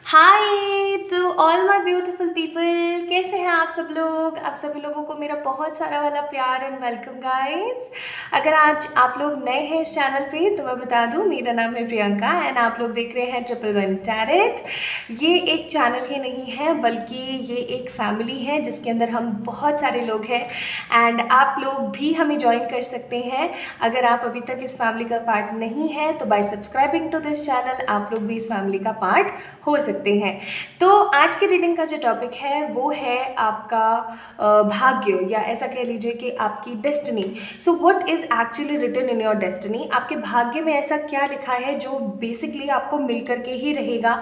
Hi to all my beautiful people, कैसे हैं आप सब लोग। आप सभी लोगों को मेरा बहुत सारा वाला प्यार एंड वेलकम गाइस। अगर आज आप लोग नए हैं इस चैनल पे तो मैं बता दूं, मेरा नाम है प्रियंका एंड आप लोग देख रहे हैं 111 टैरेट। ये एक चैनल ही नहीं है बल्कि ये एक फैमिली है जिसके अंदर हम बहुत सारे लोग हैं एंड आप लोग भी हमें ज्वाइन कर सकते हैं। अगर आप अभी तक इस फैमिली का पार्ट नहीं है तो by subscribing to this channel आप लोग भी इस फैमिली का पार्ट हो सकते हैं। तो आज की रीडिंग का जो टॉपिक है वो है आपका भाग्य, या ऐसा कह लीजिए कि आपकी destiny. So what is actually written in your destiny. आपके भाग्य में ऐसा क्या लिखा है जो बेसिकली आपको मिल करके ही रहेगा,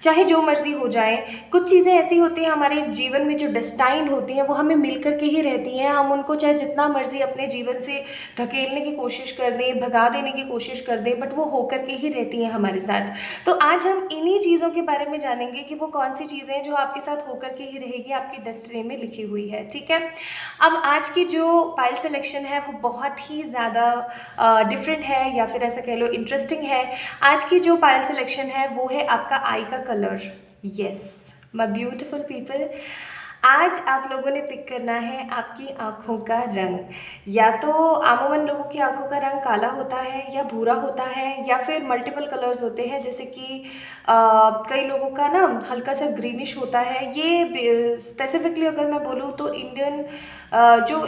चाहे जो मर्जी हो जाए। कुछ चीज़ें ऐसी होती हैं हमारे जीवन में जो डेस्टाइंड होती हैं वो हमें मिल करके ही रहती हैं। हम उनको चाहे जितना मर्जी अपने जीवन से धकेलने की कोशिश कर दें, भगा देने की कोशिश कर दें, बट वो होकर के ही रहती हैं हमारे साथ। तो आज हम इन्हीं चीज़ों के बारे में जानेंगे कि वो कौन सी चीज़ें हैं जो आपके साथ होकर के ही रहेगी, आपकी डेस्टिनी में लिखी हुई है। ठीक है, अब आज की जो पाइल सिलेक्शन है वो बहुत ही ज़्यादा डिफरेंट है, या फिर ऐसा कह लो इंटरेस्टिंग है। आज की जो पाइल सिलेक्शन है वो है आपका आई का colour. Yes my beautiful people, आज आप लोगों ने पिक करना है आपकी आँखों का रंग। या तो आमूमन लोगों की आँखों का रंग काला होता है या भूरा होता है या फिर मल्टीपल कलर्स होते हैं, जैसे कि कई लोगों का ना हल्का सा ग्रीनिश होता है। ये स्पेसिफिकली अगर मैं बोलूँ तो इंडियन जो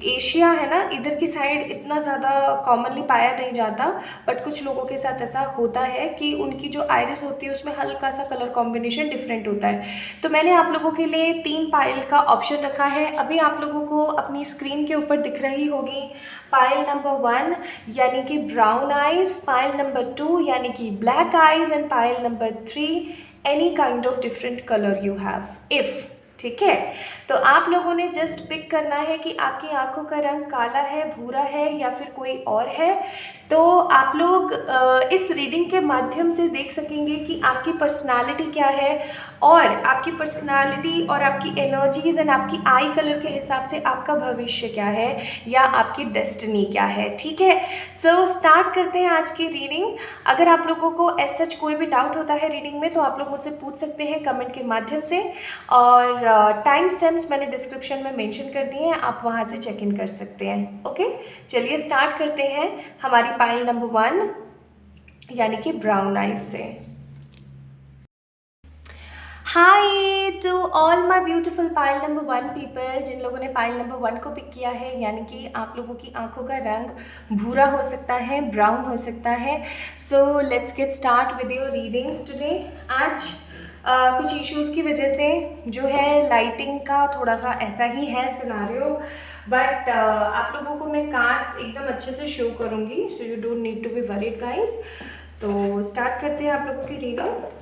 एशिया है ना, इधर की साइड इतना ज़्यादा कॉमनली पाया नहीं जाता, बट कुछ लोगों के साथ ऐसा होता है कि उनकी जो आइरिस होती है उसमें हल्का सा कलर कॉम्बिनेशन डिफरेंट होता है। तो मैंने आप लोगों के लिए 3 पायल का ऑप्शन रखा है। अभी आप लोगों को अपनी स्क्रीन के ऊपर दिख रही होगी पायल नंबर 1 यानी कि ब्राउन आइज, पायल नंबर 2 यानी कि black eyes and pile number 3 any kind of different colour you have if. ठीक है, तो आप लोगों ने जस्ट पिक करना है कि आपकी आंखों का रंग काला है, भूरा है या फिर कोई और है। तो आप लोग इस रीडिंग के माध्यम से देख सकेंगे कि आपकी पर्सनालिटी क्या है और आपकी पर्सनालिटी और आपकी एनर्जीज एंड आपकी आई कलर के हिसाब से आपका भविष्य क्या है या आपकी डेस्टिनी क्या है। ठीक है, सो स्टार्ट करते हैं आज की रीडिंग। अगर आप लोगों को एज सच कोई भी डाउट होता है रीडिंग में तो आप लोग मुझसे पूछ सकते हैं कमेंट के माध्यम से, और टाइम स्टैम्प्स मैंने डिस्क्रिप्शन में मेंशन कर दिए हैं, आप वहाँ से चेक इन कर सकते हैं। ओके, चलिए स्टार्ट करते हैं हमारी पाइल नंबर 1 यानी कि ब्राउन आइज से। Hi to all my beautiful pile number 1 people, जिन लोगों ने पाइल नंबर 1 को पिक किया है, यानी कि आप लोगों की आंखों का रंग भूरा हो सकता है, ब्राउन हो सकता है। So let's get start with your readings today. आज कुछ इश्यूज़ की वजह से जो है लाइटिंग का थोड़ा सा ऐसा ही है सिनारियो, बट आप लोगों को मैं कार्ड्स एकदम अच्छे से शो करूँगी, so you don't need to be worried guys. तो स्टार्ट करते हैं आप लोगों की रीडिंग।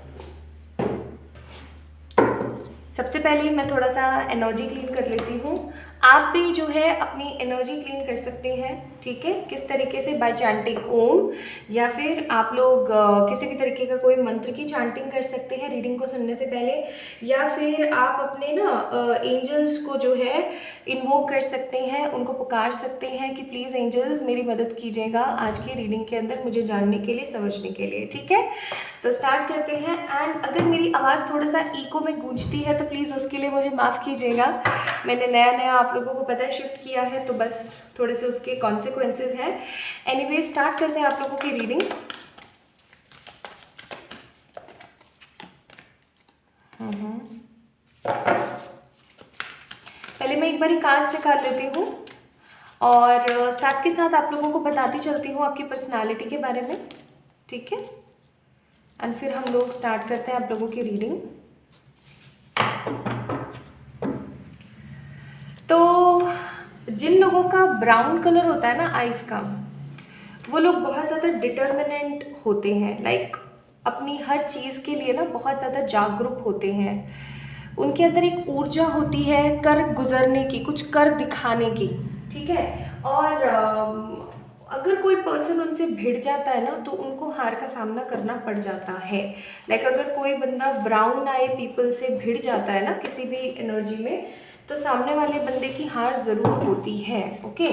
सबसे पहले मैं थोड़ा सा एनर्जी क्लीन कर लेती हूँ। आप भी जो है अपनी एनर्जी क्लीन कर सकते हैं। ठीक है, किस तरीके से, बाय चैंटिंग ओम, या फिर आप लोग किसी भी तरीके का कोई मंत्र की चैंटिंग कर सकते हैं रीडिंग को सुनने से पहले, या फिर आप अपने ना एंजल्स को जो है इन्वोक कर सकते हैं, उनको पुकार सकते हैं कि प्लीज़ एंजल्स मेरी मदद कीजिएगा आज की रीडिंग के अंदर, मुझे जानने के लिए, समझने के लिए। ठीक है, तो स्टार्ट करते हैं। एंड अगर मेरी आवाज़ थोड़ा सा इको में गूंजती है तो प्लीज़ उसके लिए मुझे माफ़ कीजिएगा। मैंने नया आप लोगों को पता है शिफ्ट किया है, तो बस थोड़े से उसके कॉन्सिक्वेंसेज हैं। एनीवे स्टार्ट करते हैं आप लोगों की रीडिंग। पहले मैं एक बार कार्ड्स निकाल लेती हूँ और साथ के साथ आप लोगों को बताती चलती हूँ आपकी पर्सनालिटी के बारे में। ठीक है, एंड फिर हम लोग स्टार्ट करते हैं आप लोगों की रीडिंग। तो जिन लोगों का ब्राउन कलर होता है ना आइस का, वो लोग बहुत ज़्यादा डिटर्मिनेंट होते हैं, लाइक अपनी हर चीज़ के लिए ना बहुत ज़्यादा जागरूक होते हैं। उनके अंदर एक ऊर्जा होती है कर गुजरने की, कुछ कर दिखाने की। ठीक है, और अगर कोई पर्सन उनसे भिड़ जाता है ना तो उनको हार का सामना करना पड़ जाता है। लाइक अगर कोई बंदा ब्राउन आई पीपल से भिड़ जाता है ना किसी भी एनर्जी में, तो सामने वाले बंदे की हार ज़रूर होती है। ओके,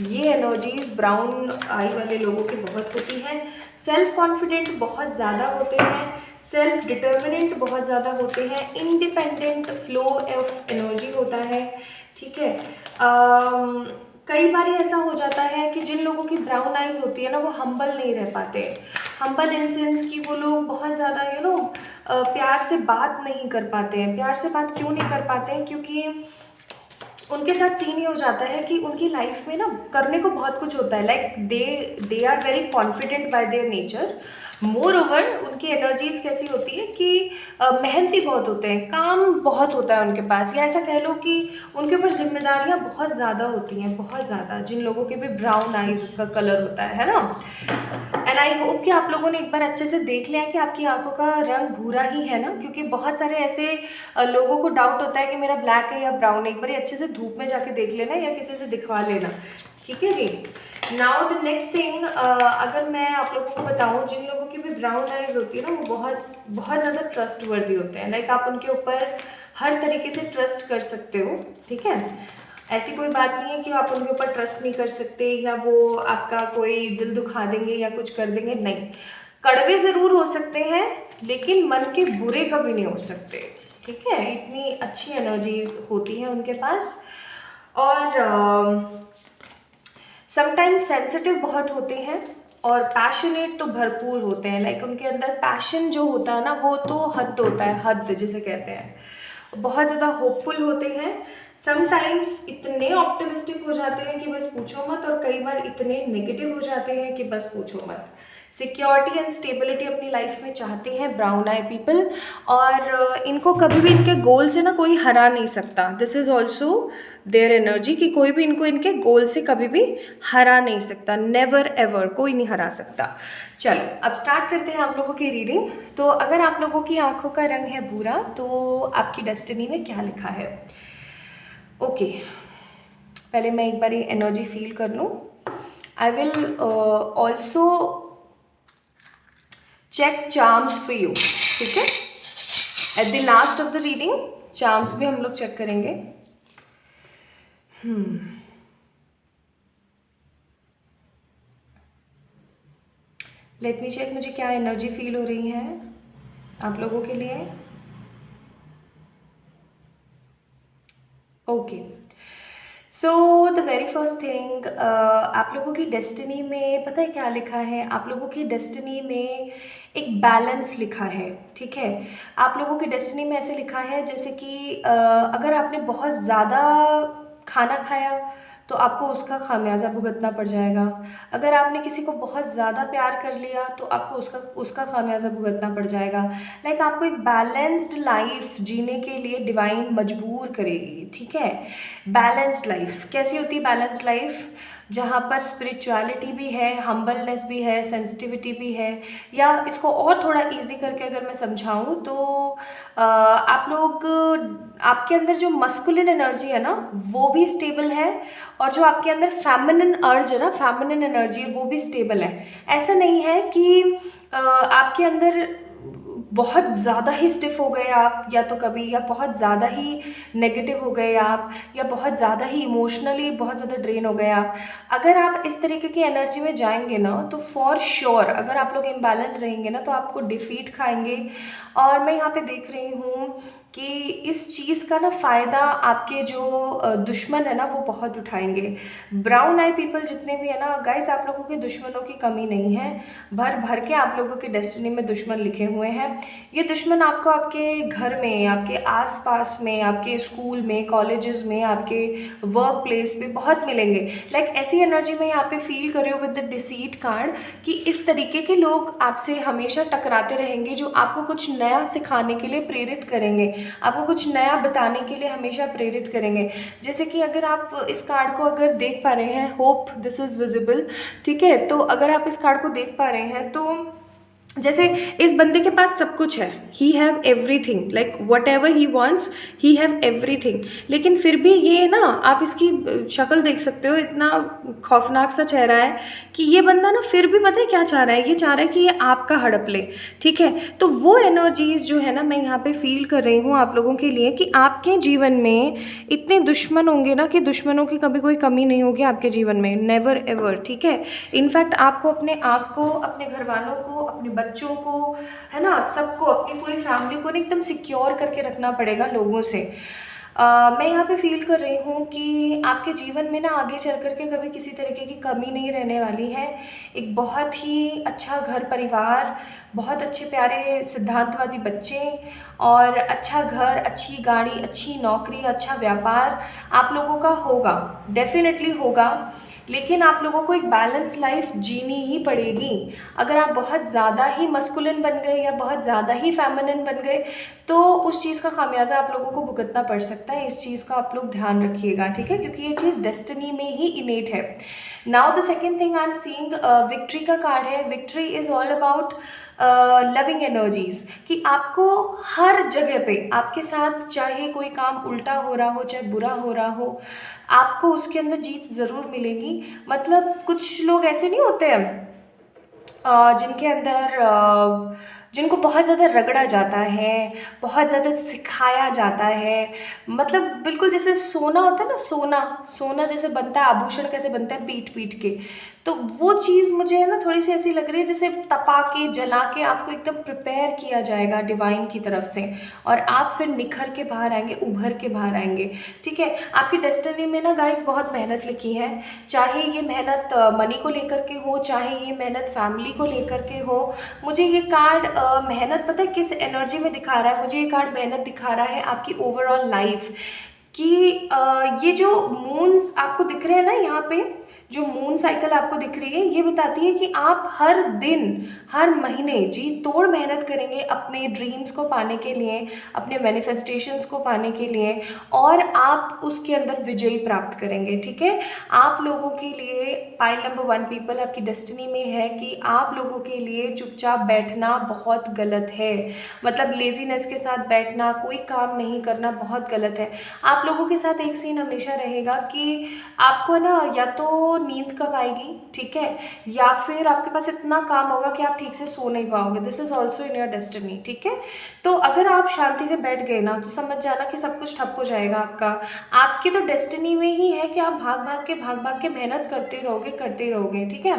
ये एनर्जीज ब्राउन आई वाले लोगों की बहुत होती हैं। सेल्फ कॉन्फिडेंट बहुत ज़्यादा होते हैं, सेल्फ डिटर्मिनेंट बहुत ज़्यादा होते हैं, इंडिपेंडेंट फ्लो ऑफ एनर्जी होता है, ठीक है। कई बार ऐसा हो जाता है कि जिन लोगों की ब्राउन आइज होती है ना, वो हम्बल नहीं रह पाते। हम्बल इन सेंस कि वो लोग बहुत ज़्यादा प्यार से बात नहीं कर पाते हैं। प्यार से बात क्यों नहीं कर पाते हैं? क्योंकि उनके साथ सीन ये हो जाता है कि उनकी लाइफ में ना करने को बहुत कुछ होता है। Like they are very confident by their nature. Moreover उनकी एनर्जीज कैसी होती है कि मेहनती बहुत होते हैं, काम बहुत होता है उनके पास, या ऐसा कह लो कि उनके ऊपर जिम्मेदारियां बहुत ज़्यादा होती हैं, बहुत ज़्यादा। जिन लोगों के भी ब्राउन आइज का कलर होता है ना। एंड आई होप कि आप लोगों ने एक बार अच्छे से देख लिया कि आपकी आंखों का रंग भूरा ही है ना, क्योंकि बहुत सारे ऐसे लोगों को डाउट होता है कि मेरा ब्लैक है या ब्राउन है। एक बार अच्छे से धूप में जाके देख लेना या किसी से दिखवा लेना, ठीक है जी। नाउ द नेक्स्ट थिंग, अगर मैं आप लोगों को बताऊं, जिन लोगों की भी ब्राउन आइज होती है ना, वो बहुत बहुत ज़्यादा ट्रस्ट वर्दी होते हैं। लाइक आप उनके ऊपर हर तरीके से ट्रस्ट कर सकते हो, ठीक है। ऐसी कोई बात नहीं है कि आप उनके ऊपर ट्रस्ट नहीं कर सकते या वो आपका कोई दिल दुखा देंगे या कुछ कर देंगे, नहीं। कड़वे ज़रूर हो सकते हैं लेकिन मन के बुरे कभी नहीं हो सकते, ठीक है। इतनी अच्छी एनर्जीज होती हैं उनके पास। और समटाइम्स सेंसिटिव बहुत होते हैं और पैशनेट तो भरपूर होते हैं। लाइक उनके अंदर पैशन जो होता है ना, वो तो हद होता है, हद जिसे कहते हैं। बहुत ज़्यादा होपफुल होते हैं, समटाइम्स इतने ऑप्टिमिस्टिक हो जाते हैं कि बस पूछो मत, और कई बार इतने नेगेटिव हो जाते हैं कि बस पूछो मत। सिक्योरिटी एंड स्टेबिलिटी अपनी लाइफ में चाहते हैं ब्राउन आई पीपल, और इनको कभी भी इनके गोल से ना कोई हरा नहीं सकता। This is also their energy कि कोई भी इनको इनके गोल से कभी भी हरा नहीं सकता। नेवर एवर कोई नहीं हरा सकता। चलो अब स्टार्ट करते हैं आप लोगों की रीडिंग। तो अगर आप लोगों की आंखों का रंग है भूरा, तो आपकी डेस्टिनी में क्या लिखा है? ओके, पहले मैं एक बार ये एनर्जी फील कर लूँ। I will also check charms for you, ठीक है। At the last of the reading charms भी हम लोग चेक करेंगे। लेट मी चेक मुझे क्या एनर्जी फील हो रही है आप लोगों के लिए। Okay, so the very first thing, आप लोगों की डेस्टिनी में पता है क्या लिखा है? आप लोगों की डेस्टिनी में एक बैलेंस लिखा है, ठीक है। आप लोगों की डेस्टिनी में ऐसे लिखा है जैसे कि अगर आपने बहुत ज़्यादा खाना खाया तो आपको उसका खामियाजा भुगतना पड़ जाएगा। अगर आपने किसी को बहुत ज़्यादा प्यार कर लिया तो आपको उसका खामियाजा भुगतना पड़ जाएगा। लाइक आपको एक बैलेंस्ड लाइफ जीने के लिए डिवाइन मजबूर करेगी, ठीक है। बैलेंस्ड लाइफ कैसी होती है? बैलेंस्ड लाइफ जहाँ पर स्पिरिचुअलिटी भी है, हम्बलनेस भी है, सेंसिटिविटी भी है। या इसको और थोड़ा इजी करके अगर मैं समझाऊँ तो आप लोग, आपके अंदर जो मस्कुलिन एनर्जी है ना, वो भी स्टेबल है, और जो आपके अंदर फेमिनिन अर्ज है ना, फेमिनिन एनर्जी, वो भी स्टेबल है। ऐसा नहीं है कि आपके अंदर बहुत ज़्यादा ही स्टिफ हो गए आप, या तो कभी, या बहुत ज़्यादा ही नेगेटिव हो गए आप, या बहुत ज़्यादा ही इमोशनली बहुत ज़्यादा ड्रेन हो गए आप। अगर आप इस तरीके की एनर्जी में जाएंगे ना, तो फॉर श्योर अगर आप लोग इम्बैलेंस रहेंगे ना, तो आपको डिफीट खाएंगे। और मैं यहाँ पे देख रही हूँ कि इस चीज़ का ना फ़ायदा आपके जो दुश्मन है ना, वो बहुत उठाएंगे। ब्राउन आई पीपल जितने भी है ना गाइस, आप लोगों के दुश्मनों की कमी नहीं है। भर भर के आप लोगों के डेस्टिनी में दुश्मन लिखे हुए हैं। ये दुश्मन आपको आपके घर में, आपके आसपास में, आपके स्कूल में, कॉलेजेस में, आपके वर्क प्लेस पे बहुत मिलेंगे। लाइक ऐसी एनर्जी में यहाँ पे फील कर रही हूँ विद द डिसीट कार्ड कि इस तरीके के लोग आपसे हमेशा टकराते रहेंगे, जो आपको कुछ नया सिखाने के लिए प्रेरित करेंगे, आपको कुछ नया बताने के लिए हमेशा प्रेरित करेंगे। जैसे कि अगर आप इस कार्ड को अगर देख पा रहे हैं, होप दिस इज़ विजिबल, ठीक है। तो अगर आप इस कार्ड को देख पा रहे हैं तो जैसे इस बंदे के पास सब कुछ है, he have everything, like what ever he wants he have everything. लेकिन फिर भी ये ना, आप इसकी शक्ल देख सकते हो, इतना खौफनाक सा चेहरा है कि ये बंदा ना फिर भी पता है क्या चाह रहा है? ये चाह रहा है कि ये आपका हड़प ले, ठीक है। तो वो एनर्जीज जो है ना, मैं यहाँ पे फील कर रही हूँ आप लोगों के लिए कि आपके जीवन में इतने दुश्मन होंगे ना कि दुश्मनों की कभी कोई कमी नहीं होगी आपके जीवन में, नेवर एवर, ठीक है। इनफैक्ट आपको अपने आप को, अपने घर वालों को, अपने बच्चों को, है ना, सबको, अपनी पूरी फैमिली को ना एकदम सिक्योर करके रखना पड़ेगा लोगों से। मैं यहाँ पे फ़ील कर रही हूँ कि आपके जीवन में ना आगे चल कर के कभी किसी तरीके की कमी नहीं रहने वाली है। एक बहुत ही अच्छा घर परिवार, बहुत अच्छे प्यारे सिद्धांतवादी बच्चे और अच्छा घर, अच्छी गाड़ी, अच्छी नौकरी, अच्छा व्यापार आप लोगों का होगा, डेफ़िनेटली होगा। लेकिन आप लोगों को एक बैलेंस लाइफ जीनी ही पड़ेगी। अगर आप बहुत ज़्यादा ही मस्कुलिन बन गए या बहुत ज़्यादा ही फेमिनिन बन गए तो उस चीज़ का खामियाजा आप लोगों को भुगतना पड़ सकता है। इस चीज़ का आप लोग ध्यान रखिएगा, ठीक है, क्योंकि ये चीज़ डेस्टिनी में ही इनेट है। Now the second thing I am seeing, victory का कार्ड है। Victory is all about loving energies, कि आपको हर जगह पे आपके साथ चाहे कोई काम उल्टा हो रहा हो, चाहे बुरा हो रहा हो, आपको उसके अंदर जीत ज़रूर मिलेगी। मतलब कुछ लोग ऐसे नहीं होते हैं जिनके अंदर जिनको बहुत ज़्यादा रगड़ा जाता है, बहुत ज़्यादा सिखाया जाता है, मतलब बिल्कुल जैसे सोना होता है ना, सोना सोना जैसे बनता है, आभूषण कैसे बनता है, पीट पीट के, तो वो चीज़ मुझे है ना थोड़ी सी ऐसी लग रही है जैसे तपा के जला के आपको एकदम प्रिपेयर किया जाएगा डिवाइन की तरफ से, और आप फिर निखर के बाहर आएंगे, उभर के बाहर आएंगे, ठीक है। आपकी डेस्टिनी में ना गाइस बहुत मेहनत लिखी है, चाहे ये मेहनत मनी को लेकर के हो, चाहे ये मेहनत फैमिली को लेकर के हो। मुझे ये कार्ड मेहनत पता है किस एनर्जी में दिखा रहा है, मुझे ये कार्ड मेहनत दिखा रहा है आपकी ओवरऑल लाइफ कि ये जो मून्स आपको दिख रहे हैं ना यहाँ पे, जो मून साइकिल आपको दिख रही है, ये बताती है कि आप हर दिन, हर महीने जी तोड़ मेहनत करेंगे अपने ड्रीम्स को पाने के लिए, अपने मैनिफेस्टेशंस को पाने के लिए, और आप उसके अंदर विजयी प्राप्त करेंगे, ठीक है। आप लोगों के लिए पाइल नंबर 1 पीपल आपकी डेस्टिनी में है कि आप लोगों के लिए चुपचाप बैठना बहुत गलत है। मतलब लेजीनेस के साथ बैठना, कोई काम नहीं करना बहुत गलत है। आप लोगों के साथ एक सीन हमेशा रहेगा कि आपको ना या तो नींद कब आएगी, ठीक है, या फिर आपके पास इतना काम होगा कि आप ठीक से सो नहीं पाओगे। This is also in your destiny, ठीक है। तो अगर आप शांति से बैठ गए ना तो समझ जाना कि सब कुछ ठप हो जाएगा आपका। आपकी तो डेस्टिनी में ही है कि आप भाग भाग के मेहनत करते रहोगे, ठीक है।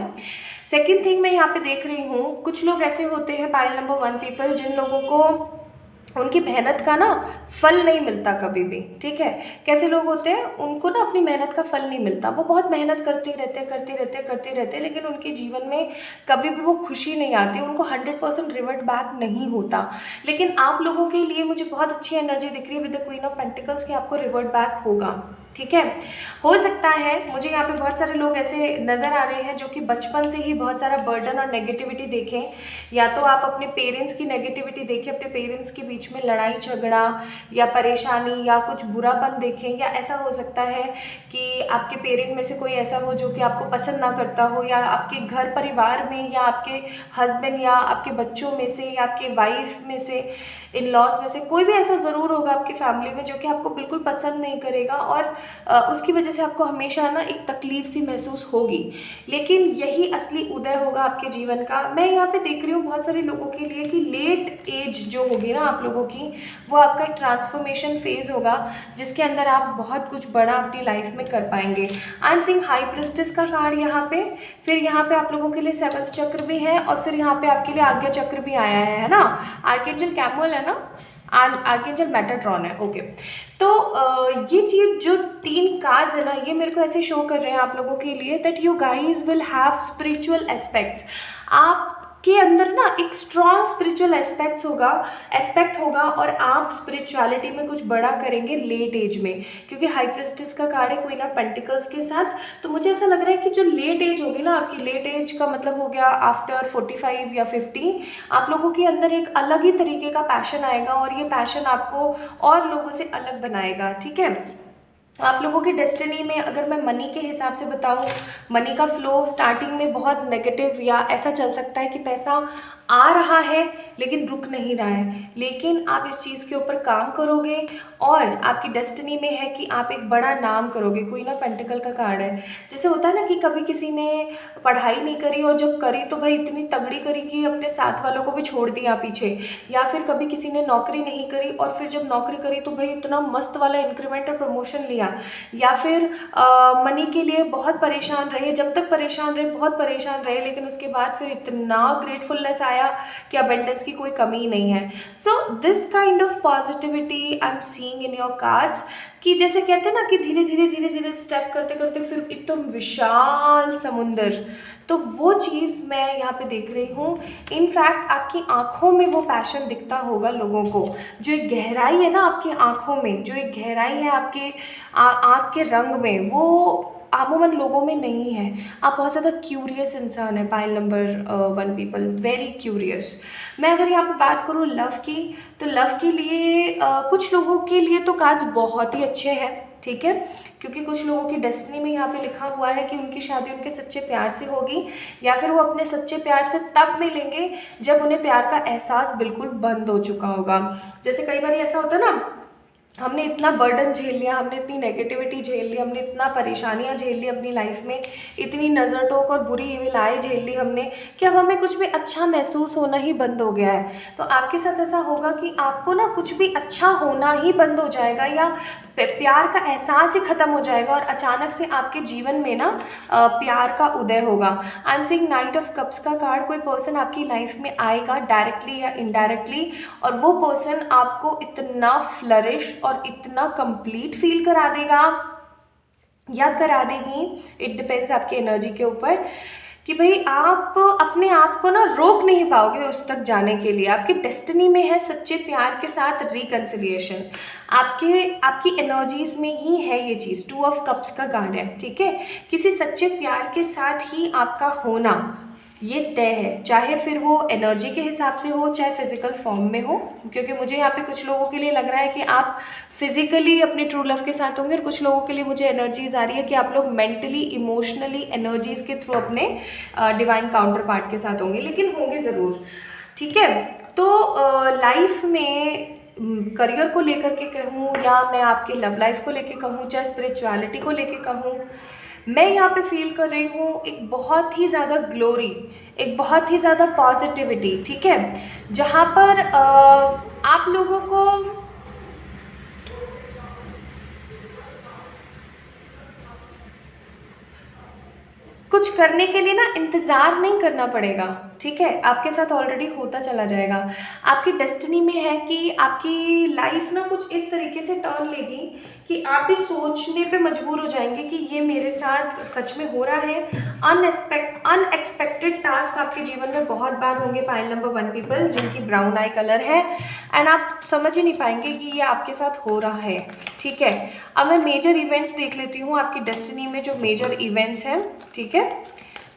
सेकेंड थिंग मैं यहाँ पे देख रही हूँ, कुछ लोग ऐसे होते हैं पाइल नंबर 1 पीपल जिन लोगों को उनकी मेहनत का ना फल नहीं मिलता कभी भी, ठीक है। कैसे लोग होते हैं, उनको ना अपनी मेहनत का फल नहीं मिलता, वो बहुत मेहनत करते रहते लेकिन उनके जीवन में कभी भी वो खुशी नहीं आती, उनको 100% रिवर्ट बैक नहीं होता। लेकिन आप लोगों के लिए मुझे बहुत अच्छी एनर्जी दिख रही है with the queen of pentacles कि आपको रिवर्ट बैक होगा, ठीक है। हो सकता है, मुझे यहाँ पे बहुत सारे लोग ऐसे नज़र आ रहे हैं जो कि बचपन से ही बहुत सारा बर्डन और नेगेटिविटी देखें, या तो आप अपने पेरेंट्स की नेगेटिविटी देखें, अपने पेरेंट्स के बीच में लड़ाई झगड़ा या परेशानी या कुछ बुरापन देखें, या ऐसा हो सकता है कि आपके पेरेंट में से कोई ऐसा हो जो कि आपको पसंद ना करता हो, या आपके घर परिवार में, या आपके हस्बैंड या आपके बच्चों में से, या आपके वाइफ में से, इन लॉज में से कोई भी ऐसा ज़रूर होगा आपकी फैमिली में जो कि आपको बिल्कुल पसंद नहीं करेगा, और उसकी वजह से आपको हमेशा ना एक तकलीफ सी महसूस होगी। लेकिन यही असली उदय होगा आपके जीवन का। मैं यहाँ पे देख रही हूँ बहुत सारे लोगों के लिए कि लेट एज जो होगी ना आप लोगों की, वो आपका एक ट्रांसफॉर्मेशन फेज़ होगा जिसके अंदर आप बहुत कुछ बड़ा अपनी लाइफ में कर पाएंगे। I am seeing high priestess का कार्ड यहाँ पे, फिर यहाँ पे आप लोगों के लिए 7th चक्र भी है, और फिर यहाँ पे आपके लिए आज्ञा चक्र भी आया है ना। आर्कएंजल कैमुअल है ना, आर्कएंजल मेटाट्रॉन है, ओके। तो ये चीज़ जो 3 कार्ड्स है ना, ये मेरे को ऐसे शो कर रहे हैं आप लोगों के लिए that you guys will have spiritual aspects. आपके अंदर ना एक स्ट्रॉन्ग स्पिरिचुअल एस्पेक्ट होगा और आप स्पिरिचुअलिटी में कुछ बड़ा करेंगे लेट एज में, क्योंकि हाई प्रिस्टेस का कार्ड है क्वीन ऑफ पेंटिकल्स के साथ। तो मुझे ऐसा लग रहा है कि जो लेट एज होगी ना आपकी, लेट एज का मतलब हो गया आफ्टर 45 या 50, आप लोगों के अंदर एक अलग ही तरीके का पैशन आएगा, और ये पैशन आपको और लोगों से अलग बनाएगा, ठीक है। आप लोगों की डेस्टिनी में अगर मैं मनी के हिसाब से बताऊं, मनी का फ्लो स्टार्टिंग में बहुत नेगेटिव, या ऐसा चल सकता है कि पैसा आ रहा है लेकिन रुक नहीं रहा है, लेकिन आप इस चीज़ के ऊपर काम करोगे और आपकी डेस्टिनी में है कि आप एक बड़ा नाम करोगे। क्वीन ऑफ पेंटिकल का कार्ड है, जैसे होता है ना कि कभी किसी ने पढ़ाई नहीं करी और जब करी तो भाई इतनी तगड़ी करी कि अपने साथ वालों को भी छोड़ दिया पीछे, या फिर कभी किसी ने नौकरी नहीं करी और फिर जब नौकरी करी तो भाई इतना मस्त वाला इंक्रीमेंट और प्रमोशन लिया, या फिर मनी के लिए बहुत परेशान रहे, जब तक परेशान रहे बहुत परेशान रहे, लेकिन उसके बाद फिर इतना ग्रेटफुलनेस आया दिखाया कि अबंडेंस की कोई कमी नहीं है। So this kind of positivity I am seeing in your cards, कि जैसे कहते हैं ना कि धीरे धीरे स्टेप करते करते फिर एकदम विशाल समुंदर, तो वो चीज़ मैं यहाँ पे देख रही हूँ। इनफैक्ट आपकी आँखों में वो पैशन दिखता होगा लोगों को, जो एक गहराई है ना आपकी आँखों में, जो एक गहराई है आपके आँख के रंग में, वो आमूमन लोगों में नहीं है। आप बहुत ज़्यादा क्यूरियस इंसान है, pile number 1 people, very curious. मैं अगर यहाँ पे बात करूँ लव की, तो लव के लिए कुछ लोगों के लिए तो कार्ड्स बहुत ही अच्छे हैं, ठीक है, क्योंकि कुछ लोगों की डेस्टिनी में यहाँ पे लिखा हुआ है कि उनकी शादी उनके सच्चे प्यार से होगी, या फिर वो अपने सच्चे प्यार से तब मिलेंगे जब उन्हें प्यार का एहसास बिल्कुल बंद हो चुका होगा। जैसे कई बार ऐसा होता है ना, हमने इतना बर्डन झेल लिया, हमने इतनी नेगेटिविटी झेल ली, हमने इतना परेशानियां झेल ली अपनी लाइफ में, इतनी नज़र टोक और बुरी इविलाएँ झेल ली हमने, कि अब हमें कुछ भी अच्छा महसूस होना ही बंद हो गया है। तो आपके साथ ऐसा होगा कि आपको ना कुछ भी अच्छा होना ही बंद हो जाएगा, या प्यार का एहसास ही ख़त्म हो जाएगा, और अचानक से आपके जीवन में ना प्यार का उदय होगा। I am seeing night of cups का कार्ड। कोई पर्सन आपकी लाइफ में आएगा डायरेक्टली या इनडायरेक्टली, और वो पर्सन आपको इतना फ्लरिश और इतना कंप्लीट फील करा देगा या करा देगी, इट डिपेंड्स आपकी एनर्जी के ऊपर, कि भाई आप अपने आप को ना रोक नहीं पाओगे उस तक जाने के लिए। आपकी डेस्टिनी में है सच्चे प्यार के साथ रिकन्सिलिएशन, आपकी एनर्जीज में ही है ये चीज़। 2 ऑफ कप्स का कार्ड है, ठीक है। किसी सच्चे प्यार के साथ ही आपका होना ये तय है, चाहे फिर वो एनर्जी के हिसाब से हो, चाहे फिजिकल फॉर्म में हो, क्योंकि मुझे यहाँ पे कुछ लोगों के लिए लग रहा है कि आप फिजिकली अपने ट्रू लव के साथ होंगे, और कुछ लोगों के लिए मुझे एनर्जीज आ रही है कि आप लोग मेंटली इमोशनली एनर्जीज के थ्रू अपने डिवाइन काउंटर पार्ट के साथ होंगे, लेकिन होंगे ज़रूर, ठीक है। तो लाइफ में करियर को लेकर के कहूँ, या मैं आपके लव लाइफ को लेकर कहूँ, चाहे स्पिरिचुअलिटी को लेकर कहूँ, मैं यहाँ पे फील कर रही हूँ एक बहुत ही ज़्यादा ग्लोरी, एक बहुत ही ज़्यादा पॉजिटिविटी, ठीक है, जहाँ पर आप लोगों को कुछ करने के लिए ना इंतज़ार नहीं करना पड़ेगा, ठीक है, आपके साथ ऑलरेडी होता चला जाएगा। आपकी डेस्टिनी में है कि आपकी लाइफ ना कुछ इस तरीके से टर्न लेगी कि आप भी सोचने पे मजबूर हो जाएंगे कि ये मेरे साथ सच में हो रहा है। अनएक्सपेक्टेड टास्क आपके जीवन में बहुत बार होंगे, पाइल नंबर 1 पीपल, जिनकी ब्राउन आई कलर है, एंड आप समझ ही नहीं पाएंगे कि ये आपके साथ हो रहा है, ठीक है। अब मैं मेजर इवेंट्स देख लेती हूँ आपकी डेस्टिनी में, जो मेजर इवेंट्स हैं, ठीक है।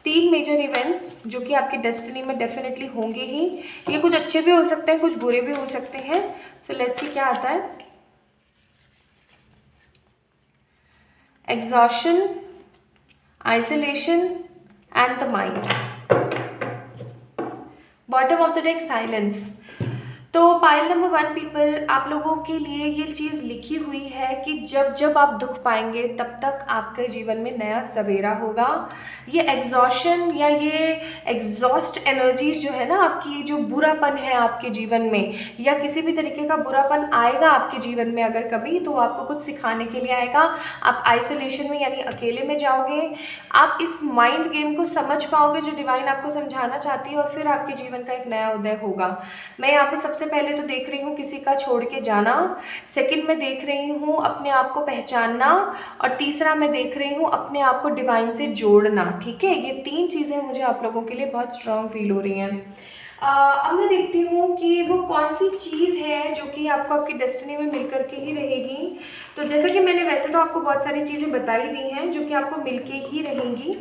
3 मेजर इवेंट्स जो कि आपकी डेस्टिनी में डेफिनेटली होंगे ही। ये कुछ अच्छे भी हो सकते हैं, कुछ बुरे भी हो सकते हैं। सो लेट्स सी क्या आता है। Exhaustion, isolation and the mind. Bottom of the deck silence. तो पाइल नंबर 1 पीपल, आप लोगों के लिए ये चीज़ लिखी हुई है कि जब जब आप दुख पाएंगे तब तक आपके जीवन में नया सवेरा होगा। ये एग्जॉशन या ये एग्जॉस्ट एनर्जीज जो है ना आपकी, जो बुरापन है आपके जीवन में, या किसी भी तरीके का बुरापन आएगा आपके जीवन में अगर कभी, तो आपको कुछ सिखाने के लिए आएगा। आप आइसोलेशन में यानी अकेले में जाओगे, आप इस माइंड गेम को समझ पाओगे जो डिवाइन आपको समझाना चाहती है, और फिर आपके जीवन का एक नया उदय होगा। मैं यहाँ पे सबसे पहले तो देख रही हूँ किसी का छोड़ के जाना, सेकंड में देख रही हूँ अपने आप को पहचानना, और तीसरा मैं देख रही हूँ अपने आप को डिवाइन से जोड़ना, ठीक है। ये 3 चीज़ें मुझे आप लोगों के लिए बहुत स्ट्रांग फील हो रही हैं। अब मैं देखती हूँ कि वो कौन सी चीज़ है जो कि आपको आपकी डेस्टिनी में मिल करके ही रहेगी। तो जैसे कि मैंने वैसे तो आपको बहुत सारी चीज़ें बताई दी हैं जो कि आपको मिलके ही रहेंगी,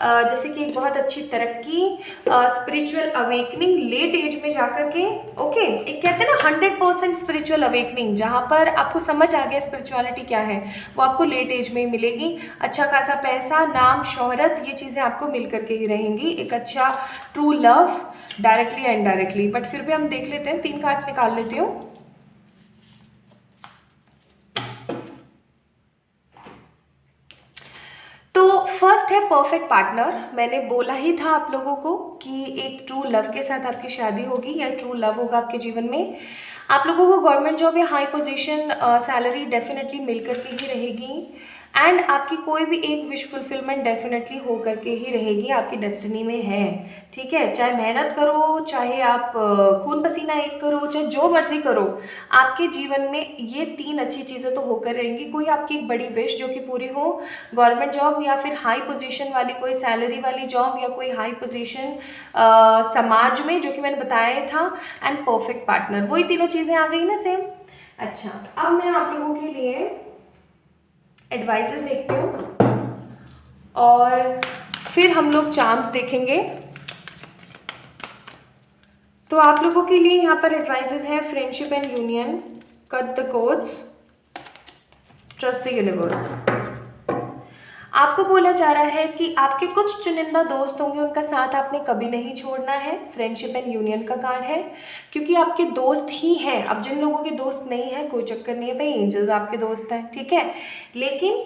जैसे कि एक बहुत अच्छी तरक्की, स्पिरिचुअल अवेकनिंग लेट एज में जाकर के, ओके, एक कहते हैं ना 100% स्पिरिचुअल अवेकनिंग, जहाँ पर आपको समझ आ गया स्पिरिचुअलिटी क्या है, वो आपको लेट एज में ही मिलेगी। अच्छा खासा पैसा, नाम, शोहरत, ये चीज़ें आपको मिल करके ही रहेंगी। एक अच्छा ट्रू लव, डायरेक्टली या इनडायरेक्टली, बट फिर भी हम देख लेते हैं, 3 कार्ड्स निकाल लेती हूँ। तो फर्स्ट है परफेक्ट पार्टनर। मैंने बोला ही था आप लोगों को कि एक ट्रू लव के साथ आपकी शादी होगी, या ट्रू लव होगा आपके जीवन में। आप लोगों को गवर्नमेंट जॉब या हाई पोजीशन, सैलरी डेफिनेटली मिल करके ही रहेगी। एंड आपकी कोई भी एक विश फुलफिलमेंट डेफिनेटली हो करके ही रहेगी, आपकी डेस्टिनी में है। ठीक है, चाहे मेहनत करो, चाहे आप खून पसीना एक करो, चाहे जो मर्जी करो, आपके जीवन में ये 3 अच्छी चीज़ें तो होकर रहेंगी। कोई आपकी एक बड़ी विश जो कि पूरी हो, गवर्नमेंट जॉब या फिर हाई पोजीशन वाली कोई सैलरी वाली जॉब या कोई हाई पोजीशन समाज में, जो कि मैंने बताया था, एंड परफेक्ट पार्टनर। वही तीनों चीज़ें आ गई ना सेम। अच्छा, अब मैं आप लोगों के लिए एडवाइसेस देखती हूँ और फिर हम लोग चार्म्स देखेंगे। तो आप लोगों के लिए यहाँ पर एडवाइसेस है, friendship and union, cut the codes, trust the universe. आपको बोला जा रहा है कि आपके कुछ चुनिंदा दोस्त होंगे, उनका साथ आपने कभी नहीं छोड़ना है। फ्रेंडशिप एंड यूनियन का कार्ड है, क्योंकि आपके दोस्त ही हैं। अब जिन लोगों के दोस्त नहीं है, कोई चक्कर नहीं है भाई, एंजल्स आपके दोस्त हैं, ठीक है। लेकिन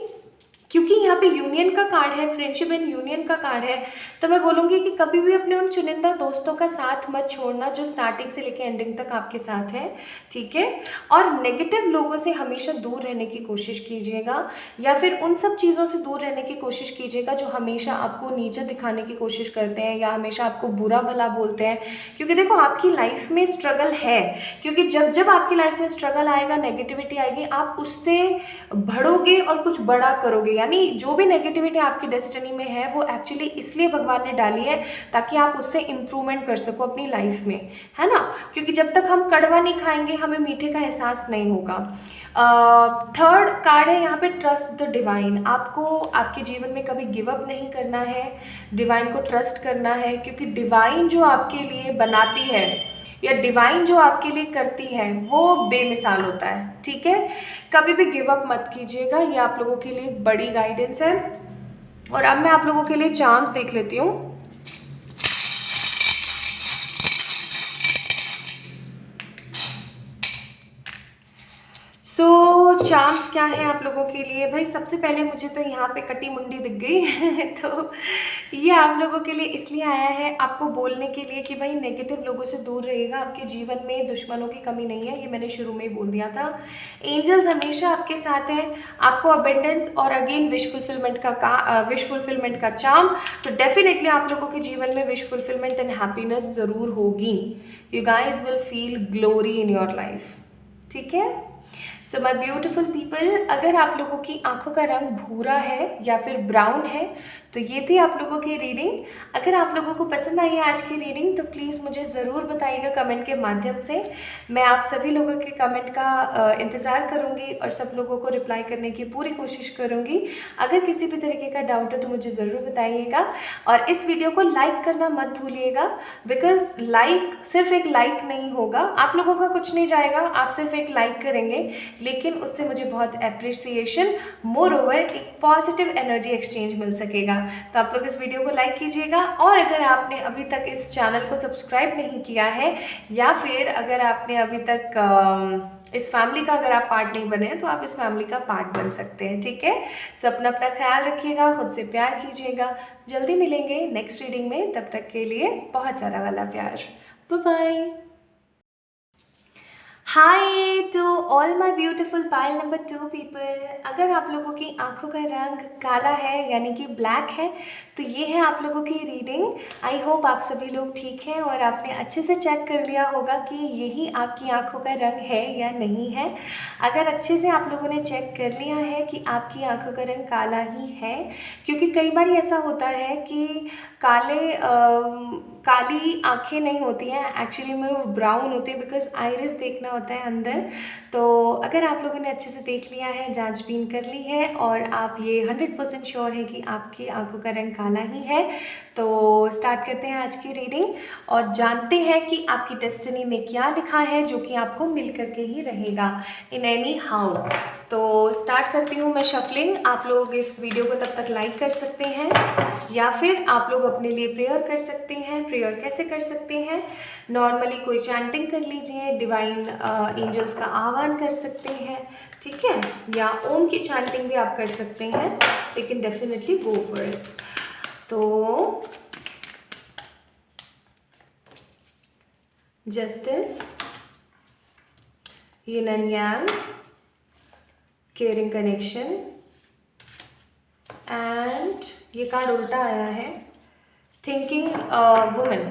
क्योंकि यहाँ पे यूनियन का कार्ड है, फ्रेंडशिप एंड यूनियन का कार्ड है, तो मैं बोलूँगी कि कभी भी अपने उन चुनिंदा दोस्तों का साथ मत छोड़ना जो स्टार्टिंग से लेकर एंडिंग तक आपके साथ है, ठीक है। और नेगेटिव लोगों से हमेशा दूर रहने की कोशिश कीजिएगा, या फिर उन सब चीज़ों से दूर रहने की कोशिश कीजिएगा जो हमेशा आपको नीचे दिखाने की कोशिश करते हैं या हमेशा आपको बुरा भला बोलते हैं। क्योंकि देखो, आपकी लाइफ में स्ट्रगल है, क्योंकि जब जब आपकी लाइफ में स्ट्रगल आएगा, नेगेटिविटी आएगी, आप उससे बढ़ोगे और कुछ बड़ा करोगे। यानी जो भी नेगेटिविटी आपकी डेस्टिनी में है, वो एक्चुअली इसलिए भगवान ने डाली है ताकि आप उससे इम्प्रूवमेंट कर सको अपनी लाइफ में, है ना। क्योंकि जब तक हम कड़वा नहीं खाएंगे, हमें मीठे का एहसास नहीं होगा। थर्ड कार्ड है यहाँ पे, ट्रस्ट द डिवाइन। आपको आपके जीवन में कभी गिव अप नहीं करना है, डिवाइन को ट्रस्ट करना है, क्योंकि डिवाइन जो आपके लिए बनाती है या डिवाइन जो आपके लिए करती है वो बेमिसाल होता है, ठीक है। कभी भी गिव अप मत कीजिएगा, ये आप लोगों के लिए बड़ी गाइडेंस है। और अब मैं आप लोगों के लिए चार्म्स देख लेती हूँ। चार्म्स क्या है आप लोगों के लिए भाई। सबसे पहले मुझे तो यहाँ पे कटी मुंडी दिख गई तो ये आप लोगों के लिए इसलिए आया है, आपको बोलने के लिए कि भाई नेगेटिव लोगों से दूर रहिएगा। आपके जीवन में दुश्मनों की कमी नहीं है, ये मैंने शुरू में ही बोल दिया था। एंजल्स हमेशा आपके साथ हैं, आपको अबेंडेंस और अगेन विश फुलफिलमेंट का चार्म। तो डेफिनेटली आप लोगों के जीवन में विश फुलफिलमेंट एंड हैप्पीनेस ज़रूर होगी। You guys will feel glory in your life, ठीक है। सो माई ब्यूटिफुल पीपल, अगर आप लोगों की आंखों का रंग भूरा है या फिर ब्राउन है, तो ये थी आप लोगों की रीडिंग। अगर आप लोगों को पसंद आई है आज की रीडिंग, तो प्लीज़ मुझे ज़रूर बताइएगा कमेंट के माध्यम से। मैं आप सभी लोगों के कमेंट का इंतज़ार करूँगी और सब लोगों को रिप्लाई करने की पूरी कोशिश करूँगी। अगर किसी भी तरीके का डाउट है तो मुझे ज़रूर बताइएगा, और इस वीडियो को लाइक करना मत भूलिएगा, बिकॉज लाइक सिर्फ एक लाइक नहीं होगा, आप लोगों का कुछ नहीं जाएगा, आप सिर्फ एक लाइक करेंगे, लेकिन उससे मुझे बहुत अप्रिसिएशन, मोर ओवर एक पॉजिटिव एनर्जी एक्सचेंज मिल सकेगा। तो आप लोग इस वीडियो को लाइक कीजिएगा, और अगर आपने अभी तक इस चैनल को सब्सक्राइब नहीं किया है, या फिर अगर आपने अभी तक इस फैमिली का अगर आप पार्ट नहीं बने हैं, तो आप इस फैमिली का पार्ट बन सकते हैं, ठीक है। सब अपना ख्याल रखिएगा, खुद से प्यार कीजिएगा। जल्दी मिलेंगे नेक्स्ट रीडिंग में, तब तक के लिए बहुत सारा वाला प्यार। Bye bye. Hi to all my beautiful pile number 2 people. अगर आप लोगों की आंखों का रंग काला है यानी कि ब्लैक है, तो ये है आप लोगों की रीडिंग। आई होप आप सभी लोग ठीक हैं और आपने अच्छे से चेक कर लिया होगा कि यही आपकी आंखों का रंग है या नहीं है। अगर अच्छे से आप लोगों ने चेक कर लिया है कि आपकी आंखों का रंग काला ही है, क्योंकि कई बार ऐसा होता है कि काली आंखें नहीं होती हैं, एक्चुअली में वो ब्राउन होती है, बिकॉज आइरिस देखना होता है अंदर। तो अगर आप लोगों ने अच्छे से देख लिया है, जांचबीन कर ली है, और आप ये 100% श्योर है कि आपकी आंखों का रंग काला ही है, तो स्टार्ट करते हैं आज की रीडिंग और जानते हैं कि आपकी डेस्टिनी में क्या लिखा है, जो कि आपको मिल करके ही रहेगा इन एनी हाउ। तो स्टार्ट करती हूँ मैं शफलिंग। आप लोग इस वीडियो को तब तक लाइक कर सकते हैं, या फिर आप लोग अपने लिए प्रेयर कर सकते हैं। प्रेयर कैसे कर सकते हैं? नॉर्मली कोई चैंटिंग कर लीजिए, डिवाइन एंजल्स का आह्वान कर सकते हैं, ठीक है, या ओम की चैंटिंग भी आप कर सकते हैं, लेकिन डेफिनेटली गो फॉर इट। तो justice, yin and yang, caring connection, and ये कार्ड उल्टा आया है, thinking women.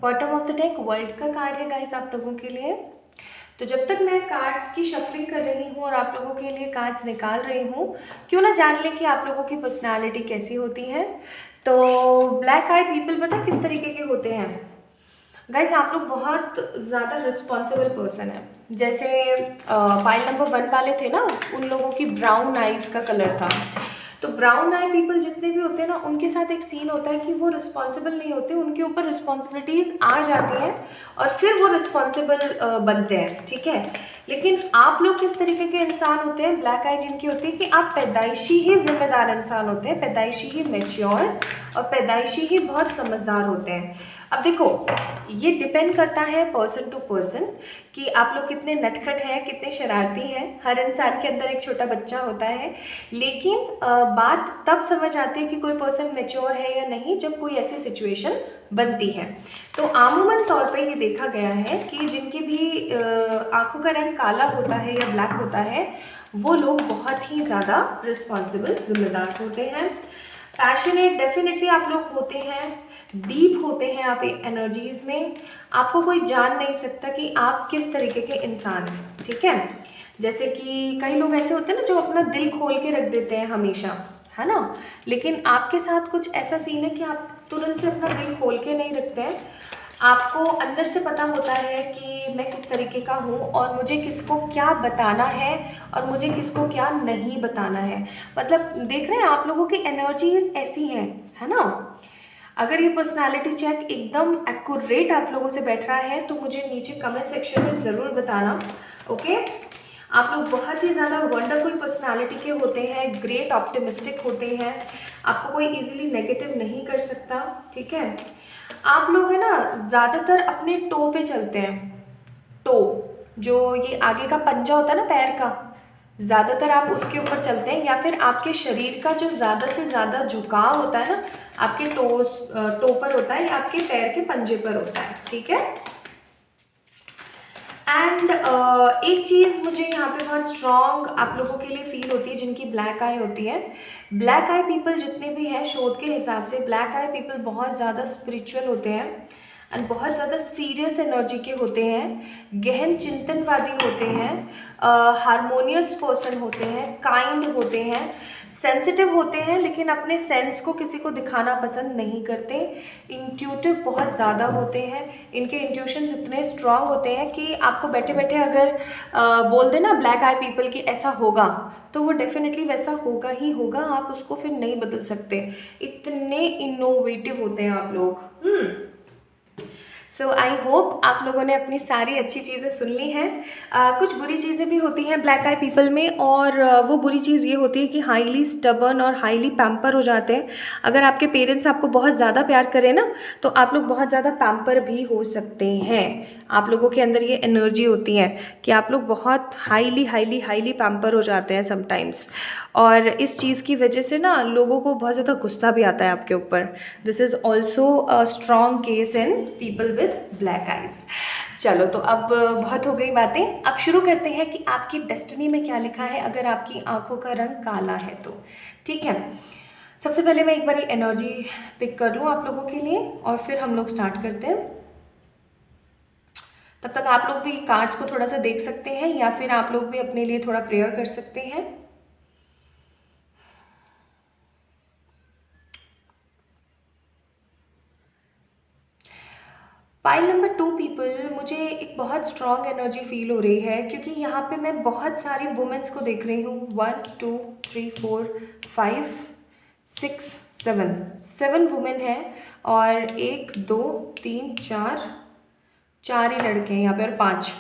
Bottom of the deck world का कार्ड है गाइस आप लोगों के लिए। तो जब तक मैं कार्ड्स की शफलिंग कर रही हूँ और आप लोगों के लिए कार्ड्स निकाल रही हूँ, क्यों ना जान लें कि आप लोगों की पर्सनालिटी कैसी होती है। तो ब्लैक आई पीपल पता किस तरीके के होते हैं गाइस? आप लोग बहुत ज़्यादा रिस्पॉन्सिबल पर्सन है। जैसे फाइल नंबर 1 वाले थे ना, उन लोगों की ब्राउन आइज का कलर था। तो ब्राउन आई पीपल जितने भी होते हैं ना, उनके साथ एक सीन होता है कि वो रिस्पॉन्सिबल नहीं होते, उनके ऊपर रिस्पॉन्सिबिलिटीज़ आ जाती हैं और फिर वो रिस्पॉन्सिबल बनते हैं, ठीक है। लेकिन आप लोग किस तरीके के इंसान होते हैं ब्लैक आई जिनकी होती है कि आप पैदाइशी ही जिम्मेदार इंसान होते हैं, पैदाइशी ही मैच्योर और पैदाइशी ही बहुत समझदार होते हैं। अब देखो, ये डिपेंड करता है पर्सन टू पर्सन कि आप लोग कितने नटखट हैं, कितने शरारती हैं। हर इंसान के अंदर एक छोटा बच्चा होता है, लेकिन बात तब समझ आती है कि कोई पर्सन मैच्योर है या नहीं जब कोई ऐसी सिचुएशन बनती है। तो आमूमन तौर पे ये देखा गया है कि जिनके भी आंखों का रंग काला होता है या ब्लैक होता है, वो लोग बहुत ही ज़्यादा रिस्पॉन्सिबल जिम्मेदार होते हैं। पैशनेट डेफिनेटली आप लोग होते हैं, डीप होते हैं आप एनर्जीज़ में। आपको कोई जान नहीं सकता कि आप किस तरीके के इंसान हैं, ठीक है। जैसे कि कई लोग ऐसे होते हैं ना जो अपना दिल खोल के रख देते हैं हमेशा, है ना। लेकिन आपके साथ कुछ ऐसा सीन है कि आप तुरंत से अपना दिल खोल के नहीं रखते हैं। आपको अंदर से पता होता है कि मैं किस तरीके का हूँ और मुझे किसको क्या बताना है और मुझे किसको क्या नहीं बताना है। मतलब देख रहे हैं आप लोगों की एनर्जीज ऐसी हैं, है ना। अगर ये पर्सनालिटी चेक एकदम एक्यूरेट आप लोगों से बैठ रहा है तो मुझे नीचे कमेंट सेक्शन में ज़रूर बताना, ओके। आप लोग बहुत ही ज़्यादा वंडरफुल पर्सनालिटी के होते हैं, ग्रेट ऑप्टिमिस्टिक होते हैं, आपको कोई इजीली नेगेटिव नहीं कर सकता, ठीक है। आप लोग है ना ज़्यादातर अपने टो पे चलते हैं। टो जो ये आगे का पंजा होता है ना पैर का, ज़्यादातर आप उसके ऊपर चलते हैं, या फिर आपके शरीर का जो ज़्यादा से ज़्यादा झुकाव होता है ना आपके टो पर होता है या आपके पैर के पंजे पर होता है, ठीक है। एंड एक चीज़ मुझे यहाँ पे बहुत स्ट्रॉन्ग आप लोगों के लिए फील होती है जिनकी ब्लैक आई होती है। ब्लैक आई पीपल जितने भी हैं शोध के हिसाब से, ब्लैक आई पीपल बहुत ज़्यादा स्पिरिचुअल होते हैं एंड बहुत ज़्यादा सीरियस एनर्जी के होते हैं, गहन चिंतनवादी होते हैं, हारमोनियस पर्सन होते हैं, काइंड होते हैं, सेंसिटिव होते हैं, लेकिन अपने सेंस को किसी को दिखाना पसंद नहीं करते। इंट्यूटिव बहुत ज़्यादा होते हैं, इनके इंट्यूशंस इतने स्ट्रांग होते हैं कि आपको बैठे बैठे अगर बोल देना ब्लैक आई पीपल की ऐसा होगा तो वो डेफिनेटली वैसा होगा ही होगा, आप उसको फिर नहीं बदल सकते। इतने इनोवेटिव होते हैं आप लोग। सो आई होप आप लोगों ने अपनी सारी अच्छी चीज़ें सुन ली हैं। कुछ बुरी चीज़ें भी होती हैं ब्लैक आई पीपल में, और वो बुरी चीज़ ये होती है कि हाईली स्टबर्न और हाईली पैम्पर हो जाते हैं। अगर आपके पेरेंट्स आपको बहुत ज़्यादा प्यार करें ना तो आप लोग बहुत ज़्यादा पैम्पर भी हो सकते हैं। आप लोगों के अंदर ये एनर्जी होती है कि आप लोग बहुत हाईली हाईली हाईली पैम्पर हो जाते हैं समटाइम्स, और इस चीज़ की वजह से ना लोगों को बहुत ज़्यादा गुस्सा भी आता है आपके ऊपर। This is also a strong case in people with black eyes. चलो तो अब बहुत हो गई बातें, अब शुरू करते हैं कि आपकी डेस्टिनी में क्या लिखा है अगर आपकी आंखों का रंग काला है तो, ठीक है। सबसे पहले मैं एक बार एनर्जी पिक कर लूँ आप लोगों के लिए और फिर हम लोग स्टार्ट करते हैं। तब तक आप लोग भी कार्ड्स को थोड़ा सा देख सकते हैं या फिर आप लोग भी अपने लिए थोड़ा प्रेयर कर सकते हैं। पाइल नंबर 2 पीपल, मुझे एक बहुत स्ट्रॉन्ग एनर्जी फील हो रही है क्योंकि यहाँ पे मैं बहुत सारी वुमेंस को देख रही हूँ। 1 2 3 4 5 6 7 वुमेन हैं और 1 2 3 4 ही लड़के हैं यहाँ पे और 5,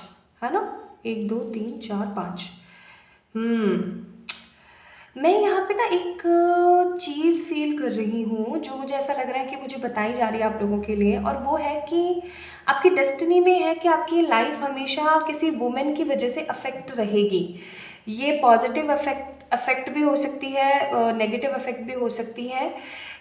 है ना। 1 2 3 4 5। मैं यहाँ पे ना एक चीज़ फील कर रही हूँ जो मुझे ऐसा लग रहा है कि मुझे बताई जा रही है आप लोगों के लिए, और वो है कि आपकी डेस्टिनी में है कि आपकी लाइफ हमेशा किसी वुमेन की वजह से अफेक्ट रहेगी। ये पॉजिटिव अफेक्ट भी हो सकती है, नेगेटिव अफेक्ट भी हो सकती है।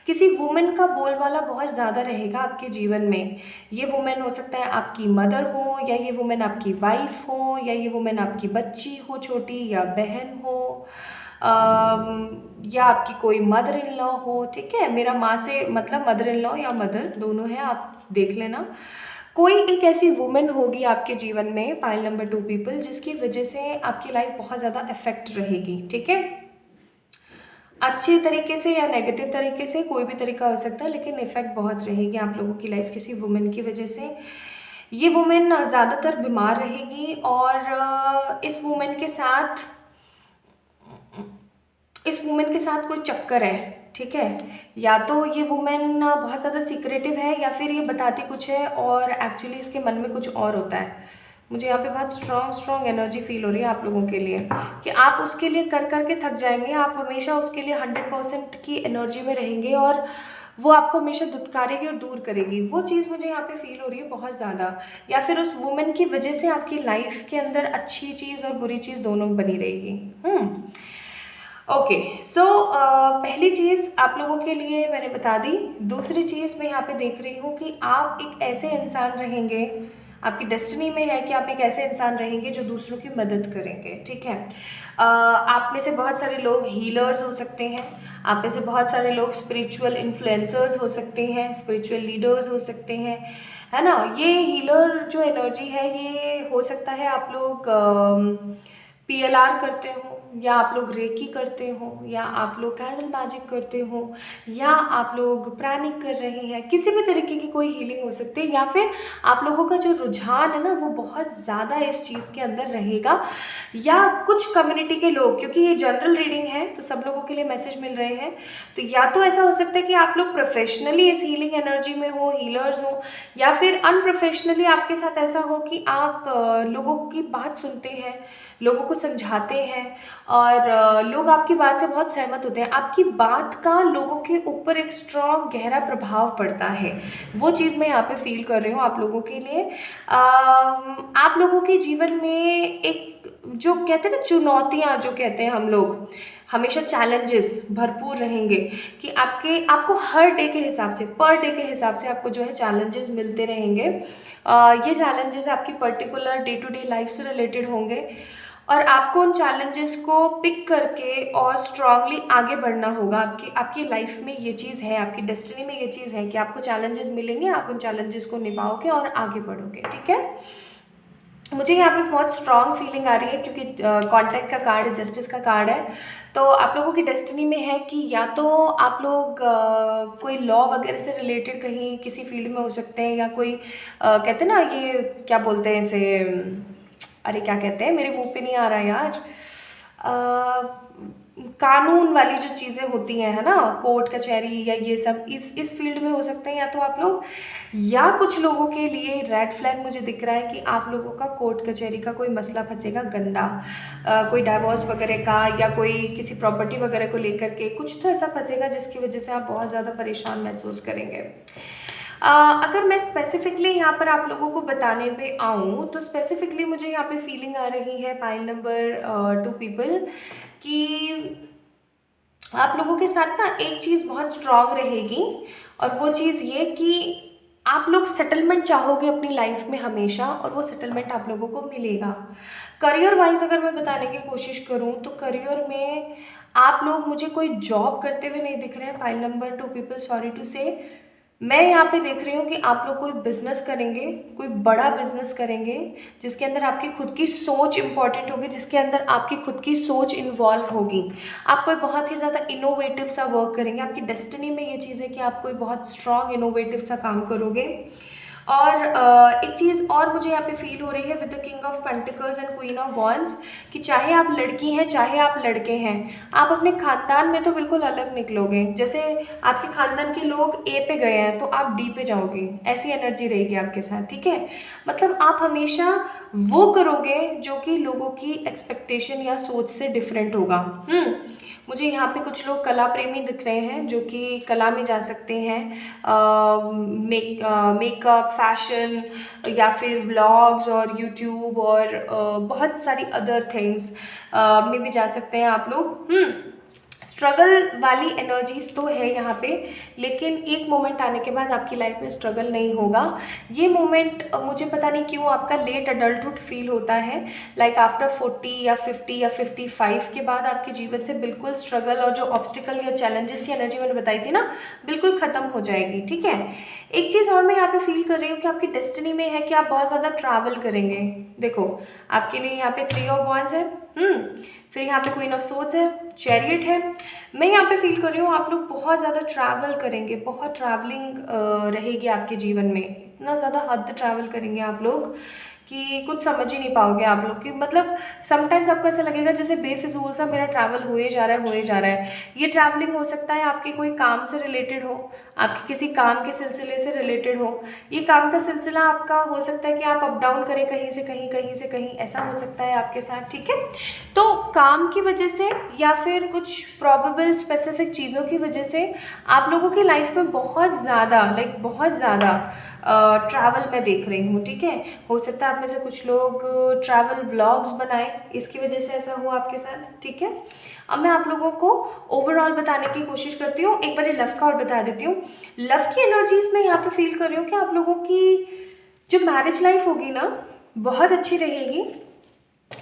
किसी वुमेन का बोलबाला बहुत ज़्यादा रहेगा आपके जीवन में। ये वुमेन हो सकता है आपकी मदर हो, या ये वुमेन आपकी वाइफ हो, या ये वुमेन आपकी बच्ची हो छोटी, या बहन हो, या आपकी कोई मदर इन लॉ हो, ठीक है, मेरा माँ से मतलब मदर इन लॉ या मदर दोनों है, आप देख लेना। कोई एक ऐसी वुमेन होगी आपके जीवन में, पाइल नंबर 2 पीपल, जिसकी वजह से आपकी लाइफ बहुत ज़्यादा इफेक्ट रहेगी, ठीक है। अच्छे तरीके से या नेगेटिव तरीके से, कोई भी तरीका हो सकता है, लेकिन इफेक्ट बहुत रहेगी आप लोगों की लाइफ किसी वुमेन की वजह से। ये वुमेन ज़्यादातर बीमार रहेगी और इस वुमेन के साथ कोई चक्कर है, ठीक है। या तो ये वुमेन बहुत ज़्यादा सीक्रेटिव है, या फिर ये बताती कुछ है और एक्चुअली इसके मन में कुछ और होता है। मुझे यहाँ पे बहुत स्ट्रॉन्ग एनर्जी फील हो रही है आप लोगों के लिए कि आप उसके लिए कर कर के थक जाएंगे। आप हमेशा उसके लिए 100% की एनर्जी में रहेंगे और वो आपको हमेशा दुत्कारेगी और दूर करेगी। वो चीज़ मुझे यहाँ पे फील हो रही है बहुत ज़्यादा। या फिर उस वुमेन की वजह से आपकी लाइफ के अंदर अच्छी चीज़ और बुरी चीज़ दोनों बनी रहेगी। ओके, सो पहली चीज़ आप लोगों के लिए मैंने बता दी। दूसरी चीज़ मैं यहाँ पे देख रही हूँ कि आप एक ऐसे इंसान रहेंगे, आपकी डेस्टिनी में है कि आप एक ऐसे इंसान रहेंगे जो दूसरों की मदद करेंगे, ठीक है। आप में से बहुत सारे लोग हीलर्स हो सकते हैं, आप में से बहुत सारे लोग स्पिरिचुअल इन्फ्लुएंसर्स हो सकते हैं, स्पिरिचुअल लीडर्स हो सकते हैं, है ना। ये हीलर जो एनर्जी है, ये हो सकता है आप लोग PLR करते हो, या आप लोग रेकी करते हो, या आप लोग कैंडल मैजिक करते हो, या आप लोग प्राणिक कर रहे हैं। किसी भी तरीके की कोई हीलिंग हो सकती है, या फिर आप लोगों का जो रुझान है ना वो बहुत ज़्यादा इस चीज़ के अंदर रहेगा। या कुछ कम्युनिटी के लोग, क्योंकि ये जनरल रीडिंग है तो सब लोगों के लिए मैसेज मिल रहे हैं, तो या तो ऐसा हो सकता है कि आप लोग प्रोफेशनली इस हीलिंग एनर्जी में हो, हीलर्स हो, या फिर अनप्रोफेशनली आपके साथ ऐसा हो कि आप लोगों की बात सुनते हैं, लोगों को समझाते हैं और लोग आपकी बात से बहुत सहमत होते हैं। आपकी बात का लोगों के ऊपर एक स्ट्रॉन्ग गहरा प्रभाव पड़ता है। वो चीज़ मैं यहाँ पे फील कर रही हूँ आप लोगों के लिए। आप लोगों के जीवन में एक जो कहते हैं ना चुनौतियाँ, जो कहते हैं हम लोग, हमेशा चैलेंजेस भरपूर रहेंगे कि आपको हर डे के हिसाब से, पर डे के हिसाब से आपको जो है चैलेंजेस मिलते रहेंगे। ये चैलेंजेस आपकी particular day to day life से रिलेटेड होंगे और आपको उन चैलेंजेस को पिक करके और स्ट्रांगली आगे बढ़ना होगा। आपकी लाइफ में ये चीज़ है, आपकी डेस्टिनी में ये चीज़ है कि आपको चैलेंजेस मिलेंगे, आप उन चैलेंजेस को निभाओगे और आगे बढ़ोगे, ठीक है। मुझे यहाँ पे बहुत स्ट्रॉन्ग फीलिंग आ रही है क्योंकि कॉन्टैक्ट का कार्ड है, जस्टिस का कार्ड है। तो आप लोगों की डेस्टिनी में है कि या तो आप लोग कोई लॉ वगैरह से रिलेटेड कहीं किसी फील्ड में हो सकते हैं, या कोई कहते हैं ना, ये क्या बोलते हैं इसे, अरे क्या कहते हैं, मेरे मुंह पे नहीं आ रहा यार, कानून वाली जो चीज़ें होती हैं, है ना, कोर्ट कचहरी या ये सब, इस फील्ड में हो सकते हैं या तो आप लोग। या कुछ लोगों के लिए रेड फ्लैग मुझे दिख रहा है कि आप लोगों का कोर्ट कचहरी का कोई मसला फंसेगा गंदा, कोई डाइवोर्स वगैरह का, या कोई किसी प्रॉपर्टी वगैरह को लेकर के कुछ तो ऐसा फंसेगा जिसकी वजह से आप बहुत ज़्यादा परेशान महसूस करेंगे। अगर मैं स्पेसिफिकली यहाँ पर आप लोगों को बताने पे आऊँ तो स्पेसिफिकली मुझे यहाँ पे फीलिंग आ रही है पाइल नंबर 2 पीपल कि आप लोगों के साथ ना एक चीज़ बहुत स्ट्रांग रहेगी, और वो चीज़ ये कि आप लोग सेटलमेंट चाहोगे अपनी लाइफ में हमेशा, और वो सेटलमेंट आप लोगों को मिलेगा। करियर वाइज अगर मैं बताने की कोशिश करूँ तो करियर में आप लोग, मुझे कोई जॉब करते हुए नहीं दिख रहे हैं pile number 2 people, sorry to say. मैं यहाँ पे देख रही हूँ कि आप लोग कोई बिजनेस करेंगे, कोई बड़ा बिजनेस करेंगे जिसके अंदर आपकी खुद की सोच इंपॉर्टेंट होगी, जिसके अंदर आपकी खुद की सोच इन्वॉल्व होगी। आप कोई बहुत ही ज़्यादा इनोवेटिव सा वर्क करेंगे। आपकी डेस्टिनी में ये चीज़ है कि आप कोई बहुत स्ट्रॉन्ग इनोवेटिव सा काम करोगे। और एक चीज़ और मुझे यहाँ पे फील हो रही है with the king of pentacles and queen of wands कि चाहे आप लड़की हैं चाहे आप लड़के हैं, आप अपने खानदान में तो बिल्कुल अलग निकलोगे। जैसे आपके खानदान के लोग ए पे गए हैं तो आप डी पे जाओगे, ऐसी एनर्जी रहेगी आपके साथ, ठीक है। मतलब आप हमेशा वो करोगे जो कि लोगों की एक्सपेक्टेशन या सोच से डिफरेंट होगा। मुझे यहाँ पे कुछ लोग कला प्रेमी दिख रहे हैं जो कि कला में जा सकते हैं, मेकअप, फैशन, या फिर व्लॉग्स और यूट्यूब और बहुत सारी अदर थिंग्स में भी जा सकते हैं आप लोग। स्ट्रगल वाली एनर्जीज तो है यहाँ पे, लेकिन एक मोमेंट आने के बाद आपकी लाइफ में स्ट्रगल नहीं होगा। ये मोमेंट मुझे पता नहीं क्यों आपका लेट अडल्टहुड फील होता है, लाइक आफ्टर 40 या 50 या 55 के बाद आपके जीवन से बिल्कुल स्ट्रगल और जो ऑब्स्टिकल या चैलेंजेस की एनर्जी मैंने बताई थी ना, बिल्कुल ख़त्म हो जाएगी। ठीक है, एक चीज़ और मैं यहाँ पे फील कर रही हूँ कि आपकी डेस्टिनी में है कि आप बहुत ज़्यादा ट्रैवल करेंगे। देखो आपके लिए यहाँ पे 3 ऑफ वॉन्ड्स है, फिर यहाँ पे क्वीन ऑफ सोर्ड्स है, चैरियट है। मैं यहाँ पे फील कर रही हूँ आप लोग बहुत ज़्यादा ट्रैवल करेंगे, बहुत ट्रैवलिंग रहेगी आपके जीवन में, इतना ज़्यादा हद ट्रैवल करेंगे आप लोग कि कुछ समझ ही नहीं पाओगे आप लोग कि मतलब समटाइम्स आपको ऐसा लगेगा जैसे बेफिजूल सा मेरा ट्रैवल हो ही जा रहा है, हो ही जा रहा है। ये ट्रैवलिंग हो सकता है आपके कोई काम से रिलेटेड हो, आपके किसी काम के सिलसिले से रिलेटेड हो। ये काम का सिलसिला आपका हो सकता है कि आप अप डाउन करें कहीं से कहीं, कहीं से कहीं, ऐसा हो सकता है आपके साथ। ठीक है, तो काम की वजह से या फिर कुछ प्रॉबेबल स्पेसिफिक चीज़ों की वजह से आप लोगों की लाइफ में बहुत ज़्यादा बहुत ज़्यादा ट्रैवल मैं देख रही हूँ। ठीक है, हो सकता है आप में से कुछ लोग ट्रैवल व्लॉग्स बनाएं, इसकी वजह से ऐसा हुआ आपके साथ। ठीक है, अब मैं आप लोगों को ओवरऑल बताने की कोशिश करती हूँ। एक बार लव का और बता देती हूँ। लव की एनर्जीज में यहाँ पे फील कर रही हूँ कि आप लोगों की जो मैरिज लाइफ होगी ना, बहुत अच्छी रहेगी।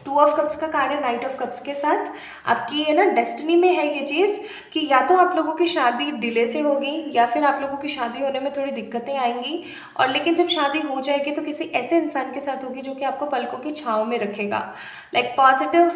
2 ऑफ कप्स का कार्ड है नाइट ऑफ कप्स के साथ। आपकी है ना डेस्टिनी में है ये चीज़ कि या तो आप लोगों की शादी डिले से होगी या फिर आप लोगों की शादी होने में थोड़ी दिक्कतें आएंगी, और लेकिन जब शादी हो जाएगी तो किसी ऐसे इंसान के साथ होगी जो कि आपको पलकों की छाँव में रखेगा, like positive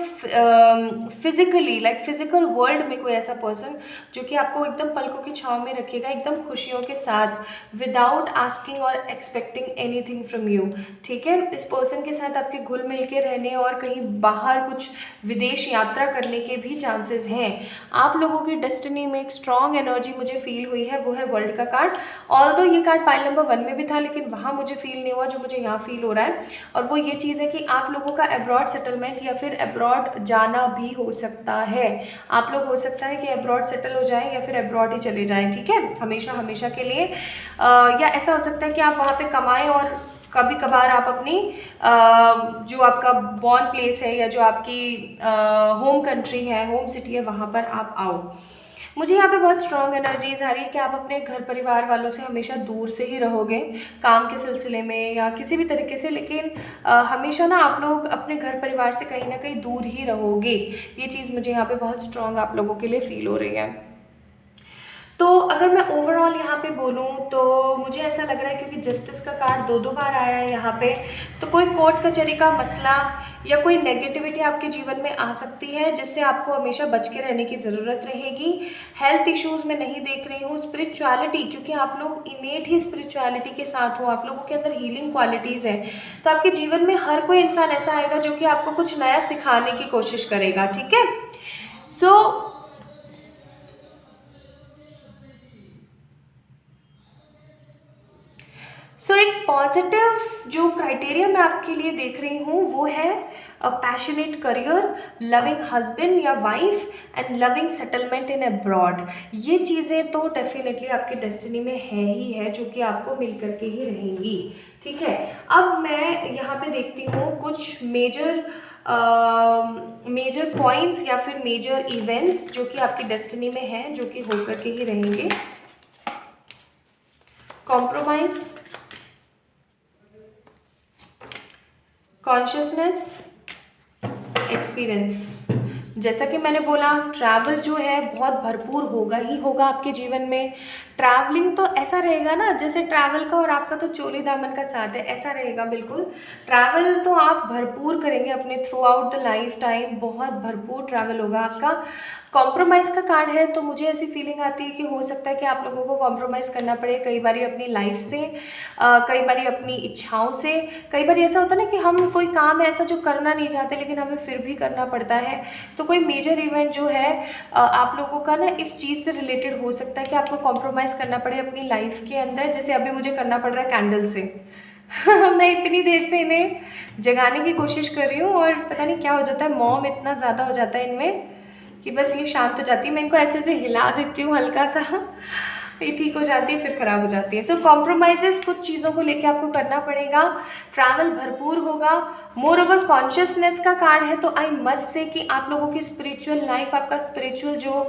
physically, like physical world में कोई ऐसा पर्सन जो कि आपको एकदम पलकों की छाँव में रखेगा, एकदम खुशियों के साथ, विदाउट आस्किंग और एक्सपेक्टिंग एनीथिंग फ्रॉम यू। ठीक है, इस पर्सन के साथ आपके घुल मिल के रहने और कहीं बाहर कुछ विदेश यात्रा करने के भी चांसेस हैं। आप लोगों की डेस्टिनी में एक स्ट्रॉन्ग एनर्जी मुझे फील हुई है, वो है वर्ल्ड का कार्ड। ऑल्दो ये कार्ड पाइल नंबर 1 में भी था, लेकिन वहाँ मुझे फील नहीं हुआ जो मुझे यहाँ फील हो रहा है, और वो ये चीज़ है कि आप लोगों का अब्रॉड सेटलमेंट या फिर अब्रॉड जाना भी हो सकता है। आप लोग हो सकता है कि अब्रॉड सेटल हो जाएं या फिर अब्रॉड ही चले जाएं। ठीक है, हमेशा हमेशा के लिए, या ऐसा हो सकता है कि आप वहाँ पे कमाएं और कभी कभार आप अपनी जो आपका बॉर्न प्लेस है या जो आपकी होम कंट्री है, होम सिटी है, वहाँ पर आप आओ। मुझे यहाँ पे बहुत स्ट्रॉन्ग एनर्जीज आ रही है कि आप अपने घर परिवार वालों से हमेशा दूर से ही रहोगे काम के सिलसिले में या किसी भी तरीके से, लेकिन हमेशा ना आप लोग अपने घर परिवार से कहीं ना कहीं दूर ही रहोगे। ये चीज़ मुझे यहाँ पे बहुत स्ट्रॉन्ग आप लोगों के लिए फील हो रही है। तो अगर मैं ओवरऑल यहाँ पे बोलूँ तो मुझे ऐसा लग रहा है, क्योंकि जस्टिस का कार्ड 2 बार आया है यहाँ पे, तो कोई कोर्ट कचहरी का मसला या कोई नेगेटिविटी आपके जीवन में आ सकती है जिससे आपको हमेशा बच के रहने की ज़रूरत रहेगी। हेल्थ इश्यूज़ में नहीं देख रही हूँ। स्पिरिचुअलिटी, क्योंकि आप लोग इनेट ही स्पिरिचुअलिटी के साथ हो, आप लोगों के अंदर हीलिंग क्वालिटीज़ हैं, तो आपके जीवन में हर कोई इंसान ऐसा आएगा जो कि आपको कुछ नया सिखाने की कोशिश करेगा। ठीक है, सो एक पॉजिटिव जो क्राइटेरिया मैं आपके लिए देख रही हूँ वो है पैशनेट करियर, लविंग हस्बैंड या wife and loving settlement in abroad. ये चीज़ें तो डेफिनेटली आपके डेस्टिनी में है ही है, जो कि आपको मिल करके ही रहेंगी। ठीक है, अब मैं यहाँ पे देखती हूँ कुछ मेजर पॉइंट्स या फिर मेजर इवेंट्स जो कि आपकी डेस्टिनी में है, जो कि होकर के ही रहेंगे। Compromise, consciousness, experience. जैसा कि मैंने बोला, ट्रैवल जो है बहुत भरपूर होगा ही होगा आपके जीवन में। ट्रैवलिंग तो ऐसा रहेगा ना जैसे ट्रैवल का और आपका तो चोली दामन का साथ है, ऐसा रहेगा बिल्कुल। ट्रैवल तो आप भरपूर करेंगे अपने through out the life time, बहुत भरपूर ट्रैवल होगा आपका। कॉम्प्रोमाइज़ का कार्ड है, तो मुझे ऐसी फीलिंग आती है कि हो सकता है कि आप लोगों को कॉम्प्रोमाइज़ करना पड़े कई बारी अपनी लाइफ से, कई बारी अपनी इच्छाओं से। कई बार ऐसा होता है ना कि हम कोई काम है ऐसा जो करना नहीं चाहते लेकिन हमें फिर भी करना पड़ता है। तो कोई मेजर इवेंट जो है आप लोगों का ना इस चीज़ से रिलेटेड हो सकता है कि आपको कॉम्प्रोमाइज़ करना पड़े अपनी लाइफ के अंदर, जैसे अभी मुझे करना पड़ रहा है कैंडल से। मैं इतनी देर से इन्हें जगाने की कोशिश कर रही हूँ और पता नहीं क्या हो जाता है, मॉम इतना ज़्यादा हो जाता है इनमें कि बस ये शांत हो जाती है। मैं इनको ऐसे ऐसे हिला देती हूँ हल्का सा, ये ठीक हो जाती है फिर ख़राब हो जाती है। सो कॉम्प्रोमाइज़ेस कुछ चीज़ों को लेके आपको करना पड़ेगा। ट्रैवल भरपूर होगा। मोर ओवर कॉन्शियसनेस का कार्ड है, तो आई मस्ट से कि आप लोगों की स्पिरिचुअल लाइफ, आपका स्पिरिचुअल जो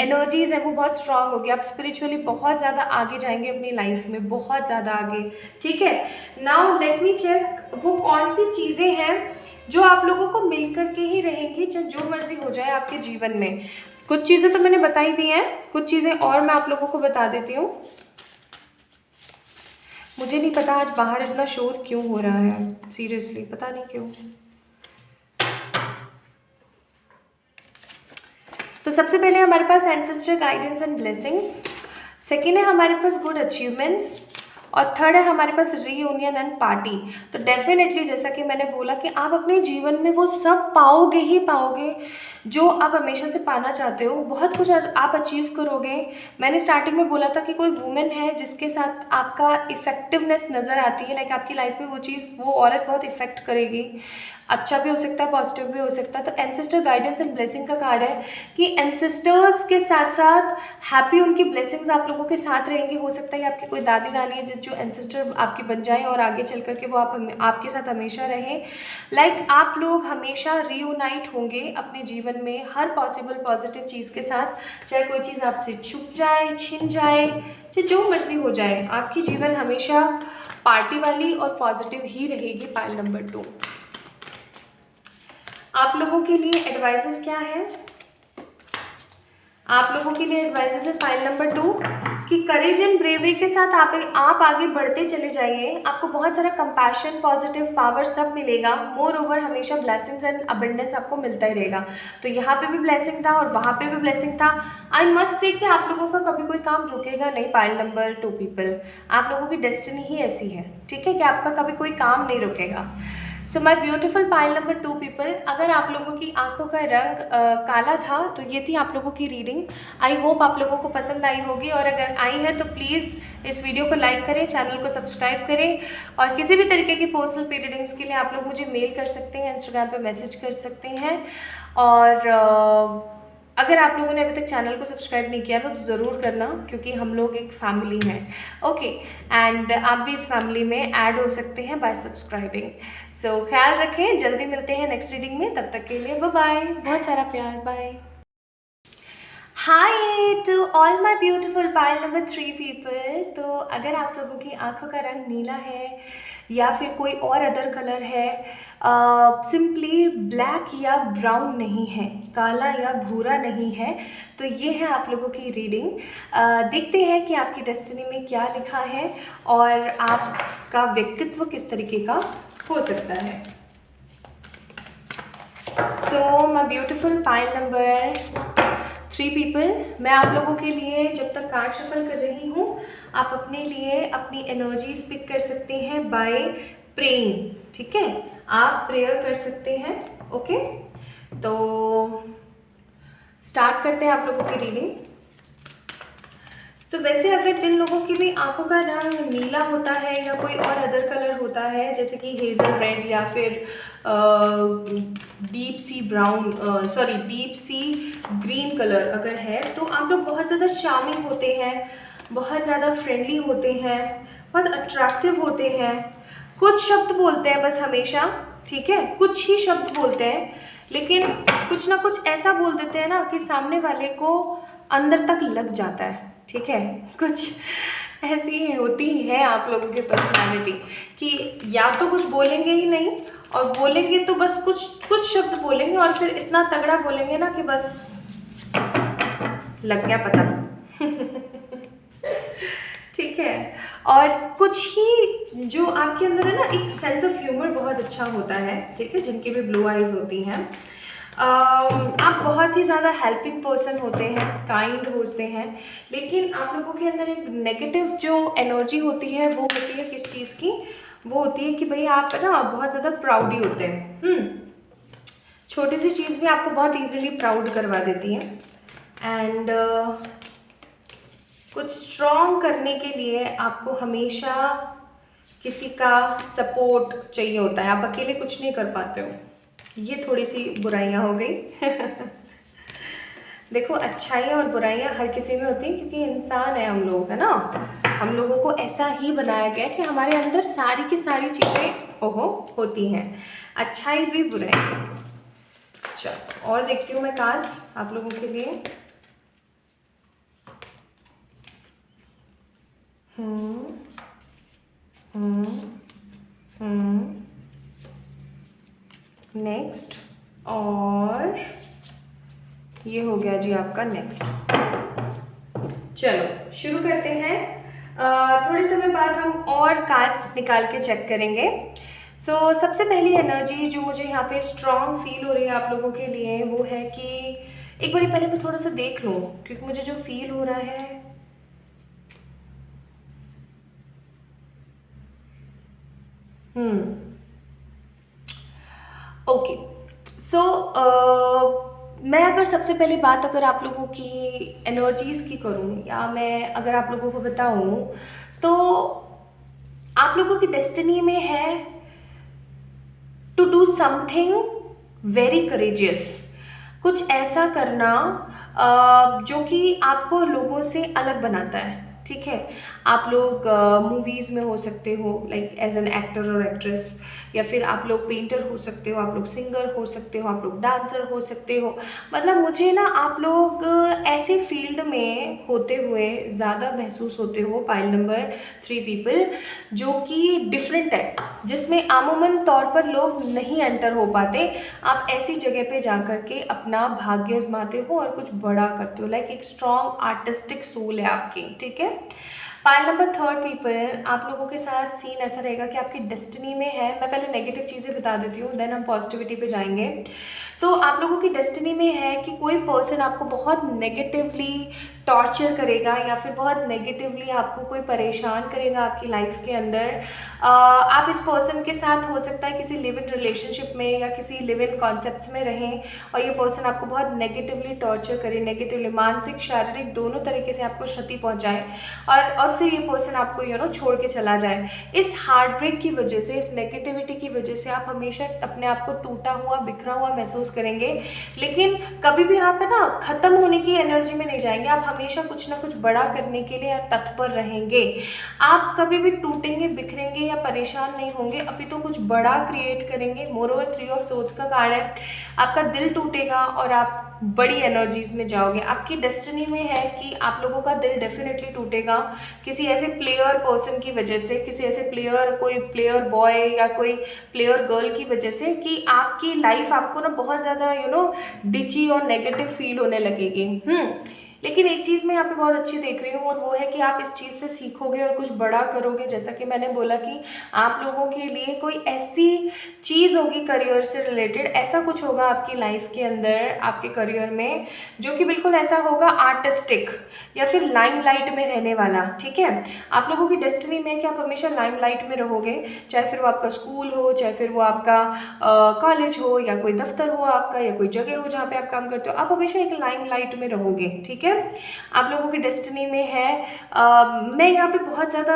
एनर्जीज़ है वो बहुत स्ट्रांग होगी। आप स्पिरिचुअली बहुत ज़्यादा आगे जाएंगे अपनी लाइफ में, बहुत ज़्यादा आगे। ठीक है, नाउ लेट मी चेक वो कौन सी चीज़ें हैं जो आप लोगों को मिल कर के ही रहेंगी, चाहे जो मर्जी हो जाए आपके जीवन में। कुछ चीज़ें तो मैंने बताई दी हैं, कुछ चीज़ें और मैं आप लोगों को बता देती हूँ। मुझे नहीं पता आज बाहर इतना शोर क्यों हो रहा है, सीरियसली पता नहीं क्यों। तो सबसे पहले हमारे पास ancestor guidance and blessings, second है हमारे पास गुड अचीवमेंट्स, और थर्ड है हमारे पास रीयूनियन एंड पार्टी। तो डेफिनेटली जैसा कि मैंने बोला कि आप अपने जीवन में वो सब पाओगे ही पाओगे जो आप हमेशा से पाना चाहते हो। बहुत कुछ आप अचीव करोगे। मैंने स्टार्टिंग में बोला था कि कोई वुमेन है जिसके साथ आपका इफ़ेक्टिवनेस नज़र आती है, लाइक आपकी लाइफ में वो चीज़, वो औरत बहुत इफ़ेक्ट करेगी। अच्छा भी हो सकता है, पॉजिटिव भी हो सकता है। तो एंसेस्टर गाइडेंस एंड ब्लेसिंग का कार्ड है कि एंसेस्टर्स के साथ साथ हैप्पी उनकी ब्लेसिंग्स आप लोगों के साथ रहेंगी। हो सकता है आपकी कोई दादी नानी है जो एंसेस्टर आपकी बन जाए और आगे चल करके वो आपके साथ हमेशा रहे। लाइक आप लोग हमेशा रीयूनाइट होंगे अपने जीवन में हर पॉसिबल पॉजिटिव चीज़ के साथ, चाहे कोई चीज़ आपसे छुप जाए, छिन जाए, चाहे जो मर्जी हो जाए, आपकी जीवन हमेशा पार्टी वाली और पॉजिटिव ही रहेगी। पाइल नंबर 2 आप लोगों के लिए एडवाइजेस क्या है? आप लोगों के लिए एडवाइजेस है फाइल नंबर 2 कि करेज एंड ब्रेवरी के साथ आप आगे बढ़ते चले जाइए। आपको बहुत सारा कंपैशन, पॉजिटिव पावर सब मिलेगा। मोर ओवर हमेशा ब्लेसिंग्स एंड अबंडेंस आपको मिलता ही रहेगा। तो यहाँ पे भी ब्लेसिंग था और वहाँ पे भी ब्लेसिंग था। आई मस्ट से कि आप लोगों का कभी कोई काम रुकेगा नहीं। पाइल नंबर 2 पीपल, आप लोगों की डेस्टिनी ही ऐसी है, ठीक है, कि आपका कभी कोई काम नहीं रुकेगा। So my beautiful pile number 2 people, अगर आप लोगों की आंखों का रंग काला था तो ये थी आप लोगों की रीडिंग। आई होप आप लोगों को पसंद आई होगी, और अगर आई है तो प्लीज़ इस वीडियो को लाइक करें, चैनल को सब्सक्राइब करें, और किसी भी तरीके की पर्सनल पे रीडिंग्स के लिए आप लोग मुझे मेल कर सकते हैं, इंस्टाग्राम पे मैसेज कर सकते हैं। और अगर आप लोगों ने अभी तक चैनल को सब्सक्राइब नहीं किया तो ज़रूर करना, क्योंकि हम लोग एक फैमिली हैं। ओके, एंड आप भी इस फैमिली में ऐड हो सकते हैं बाय सब्सक्राइबिंग। सो ख्याल रखें, जल्दी मिलते हैं नेक्स्ट रीडिंग में, तब तक के लिए बाय बाय, बहुत सारा प्यार, bye. Hi to all my beautiful pile number 3 people. तो अगर आप लोगों की आंखों का रंग नीला है या फिर कोई और अदर कलर है, सिंपली ब्लैक या ब्राउन नहीं है, काला या भूरा नहीं है, तो ये है आप लोगों की रीडिंग। देखते हैं कि आपकी डेस्टिनी में क्या लिखा है और आपका व्यक्तित्व किस तरीके का हो सकता है। So my beautiful pile number 3 people, मैं आप लोगों के लिए जब तक कार्ड शफल कर रही हूँ, आप अपने लिए अपनी एनर्जीज पिक कर सकते हैं बाय प्रेइंग, ठीक है, आप प्रेयर कर सकते हैं। ओके, तो स्टार्ट करते हैं आप लोगों की रीडिंग। तो वैसे अगर जिन लोगों की भी आंखों का रंग नीला होता है या कोई और अदर कलर होता है, जैसे कि हेज़ल रेड या फिर deep sea brown, deep sea green colour अगर है, तो आप लोग बहुत ज़्यादा चार्मिंग होते हैं, बहुत ज़्यादा फ्रेंडली होते हैं, बहुत अट्रैक्टिव होते हैं। कुछ शब्द बोलते हैं बस हमेशा, ठीक है, कुछ ही शब्द बोलते हैं, लेकिन कुछ ना कुछ ऐसा बोल देते हैं ना कि सामने वाले को अंदर तक लग जाता है, ठीक है। कुछ ऐसी होती है आप लोगों की पर्सनालिटी कि या तो कुछ बोलेंगे ही नहीं, और बोलेंगे तो बस कुछ शब्द बोलेंगे और फिर इतना तगड़ा बोलेंगे ना कि बस लग गया पता। ठीक है, और कुछ ही जो आपके अंदर है ना, एक सेंस ऑफ ह्यूमर बहुत अच्छा होता है, ठीक है, जिनकी भी ब्लू आइज होती हैं। आप बहुत ही ज़्यादा हेल्पिंग पर्सन होते हैं, काइंड होते हैं, लेकिन आप लोगों के अंदर एक नेगेटिव जो एनर्जी होती है वो होती है किस चीज़ की, वो होती है कि भाई आप ना बहुत ज़्यादा प्राउडी होते हैं। छोटी सी चीज़ भी आपको बहुत इजीली प्राउड करवा देती है। एंड कुछ स्ट्रॉन्ग करने के लिए आपको हमेशा किसी का सपोर्ट चाहिए होता है, आप अकेले कुछ नहीं कर पाते हो। ये थोड़ी सी बुराइयां हो गई। देखो अच्छाइयाँ और बुराइयाँ हर किसी में होती हैं, क्योंकि इंसान है हम लोग, है ना। हम लोगों को ऐसा ही बनाया गया है कि हमारे अंदर सारी की सारी चीज़ें ओहो होती हैं, अच्छाई भी बुराई भी। चलो और देखती हूँ मैं कार्ड्स आप लोगों के लिए। नेक्स्ट, और ये हो गया जी आपका नेक्स्ट। चलो शुरू करते हैं। थोड़े समय बाद हम और कार्ड्स निकाल के चेक करेंगे। सबसे पहली एनर्जी जो मुझे यहाँ पे स्ट्रॉन्ग फील हो रही है आप लोगों के लिए वो है कि एक बार पहले मैं थोड़ा सा देख लूँ, क्योंकि मुझे जो फील हो रहा है ओके। मैं अगर सबसे पहली बात अगर आप लोगों की एनर्जीज़ की करूँ, या मैं अगर आप लोगों को बताऊँ, तो आप लोगों की डेस्टिनी में है to do something very courageous. कुछ ऐसा करना जो कि आपको लोगों से अलग बनाता है, ठीक है। आप लोग मूवीज़ में हो सकते हो, लाइक एज एन एक्टर और एक्ट्रेस, या फिर आप लोग पेंटर हो सकते हो, आप लोग सिंगर हो सकते हो, आप लोग डांसर हो सकते हो। मतलब मुझे ना आप लोग ऐसे फील्ड में होते हुए ज़्यादा महसूस होते हो, पाइल नंबर 3 पीपल, जो कि डिफरेंट है, जिसमें आमूमन तौर पर लोग नहीं एंटर हो पाते। आप ऐसी जगह पे जा कर के अपना भाग्य आजमाते हो और कुछ बड़ा करते हो, लाइक एक स्ट्रॉन्ग आर्टिस्टिक सोल है आपकी, ठीक है। पाइल नंबर 3 पीपल, आप लोगों के साथ सीन ऐसा रहेगा कि आपकी डेस्टिनी में है। मैं पहले नेगेटिव चीज़ें बता देती हूँ, देन हम पॉजिटिविटी पे जाएंगे। तो आप लोगों की डेस्टिनी में है कि कोई पर्सन आपको बहुत नेगेटिवली टॉर्चर करेगा, या फिर बहुत नेगेटिवली आपको कोई परेशान करेगा आपकी लाइफ के अंदर। आप इस पर्सन के साथ हो सकता है किसी लिव इन रिलेशनशिप में या किसी लिव इन कॉन्सेप्ट्स में रहें, और ये पर्सन आपको बहुत नेगेटिवली टॉर्चर करे, नेगेटिवली मानसिक शारीरिक दोनों तरीके से आपको क्षति पहुंचाए, और फिर ये पर्सन आपको छोड़ के चला जाए। इस हार्ट ब्रेक की वजह से, इस नेगेटिविटी की वजह से आप हमेशा अपने आप को टूटा हुआ बिखरा हुआ महसूस करेंगे, लेकिन कभी भी आप है ना ख़त्म होने की एनर्जी में नहीं जाएंगे। आप हमेशा कुछ ना कुछ बड़ा करने के लिए तत्पर रहेंगे। आप कभी भी टूटेंगे बिखरेंगे या परेशान नहीं होंगे, अभी तो कुछ बड़ा क्रिएट करेंगे। मोरओवर 3 ऑफ सोर्ड्स का कार्ड है, आपका दिल टूटेगा और आप बड़ी एनर्जीज में जाओगे। आपकी डेस्टिनी में है कि आप लोगों का दिल डेफिनेटली टूटेगा किसी ऐसे प्लेयर पर्सन की वजह से, किसी ऐसे प्लेयर, कोई प्लेयर बॉय या कोई प्लेयर गर्ल की वजह से, कि आपकी लाइफ आपको ना बहुत ज़्यादा डिची और नेगेटिव फील होने लगेगी। लेकिन एक चीज़ मैं यहाँ पे बहुत अच्छी देख रही हूँ, और वो है कि आप इस चीज़ से सीखोगे और कुछ बड़ा करोगे। जैसा कि मैंने बोला कि आप लोगों के लिए कोई ऐसी चीज़ होगी करियर से रिलेटेड, ऐसा कुछ होगा आपकी लाइफ के अंदर, आपके करियर में, जो कि बिल्कुल ऐसा होगा आर्टिस्टिक या फिर लाइमलाइट में रहने वाला, ठीक है। आप लोगों की डेस्टिनी में है कि आप हमेशा लाइमलाइट में रहोगे, चाहे फिर वो आपका स्कूल हो, चाहे फिर वो आपका कॉलेज हो, या कोई दफ्तर हो आपका, या कोई जगह हो जहाँ पे आप काम करते हो, आप हमेशा एक लाइमलाइट में रहोगे, ठीक है। आप लोगों की डेस्टिनी में है। मैं यहाँ पे बहुत ज़्यादा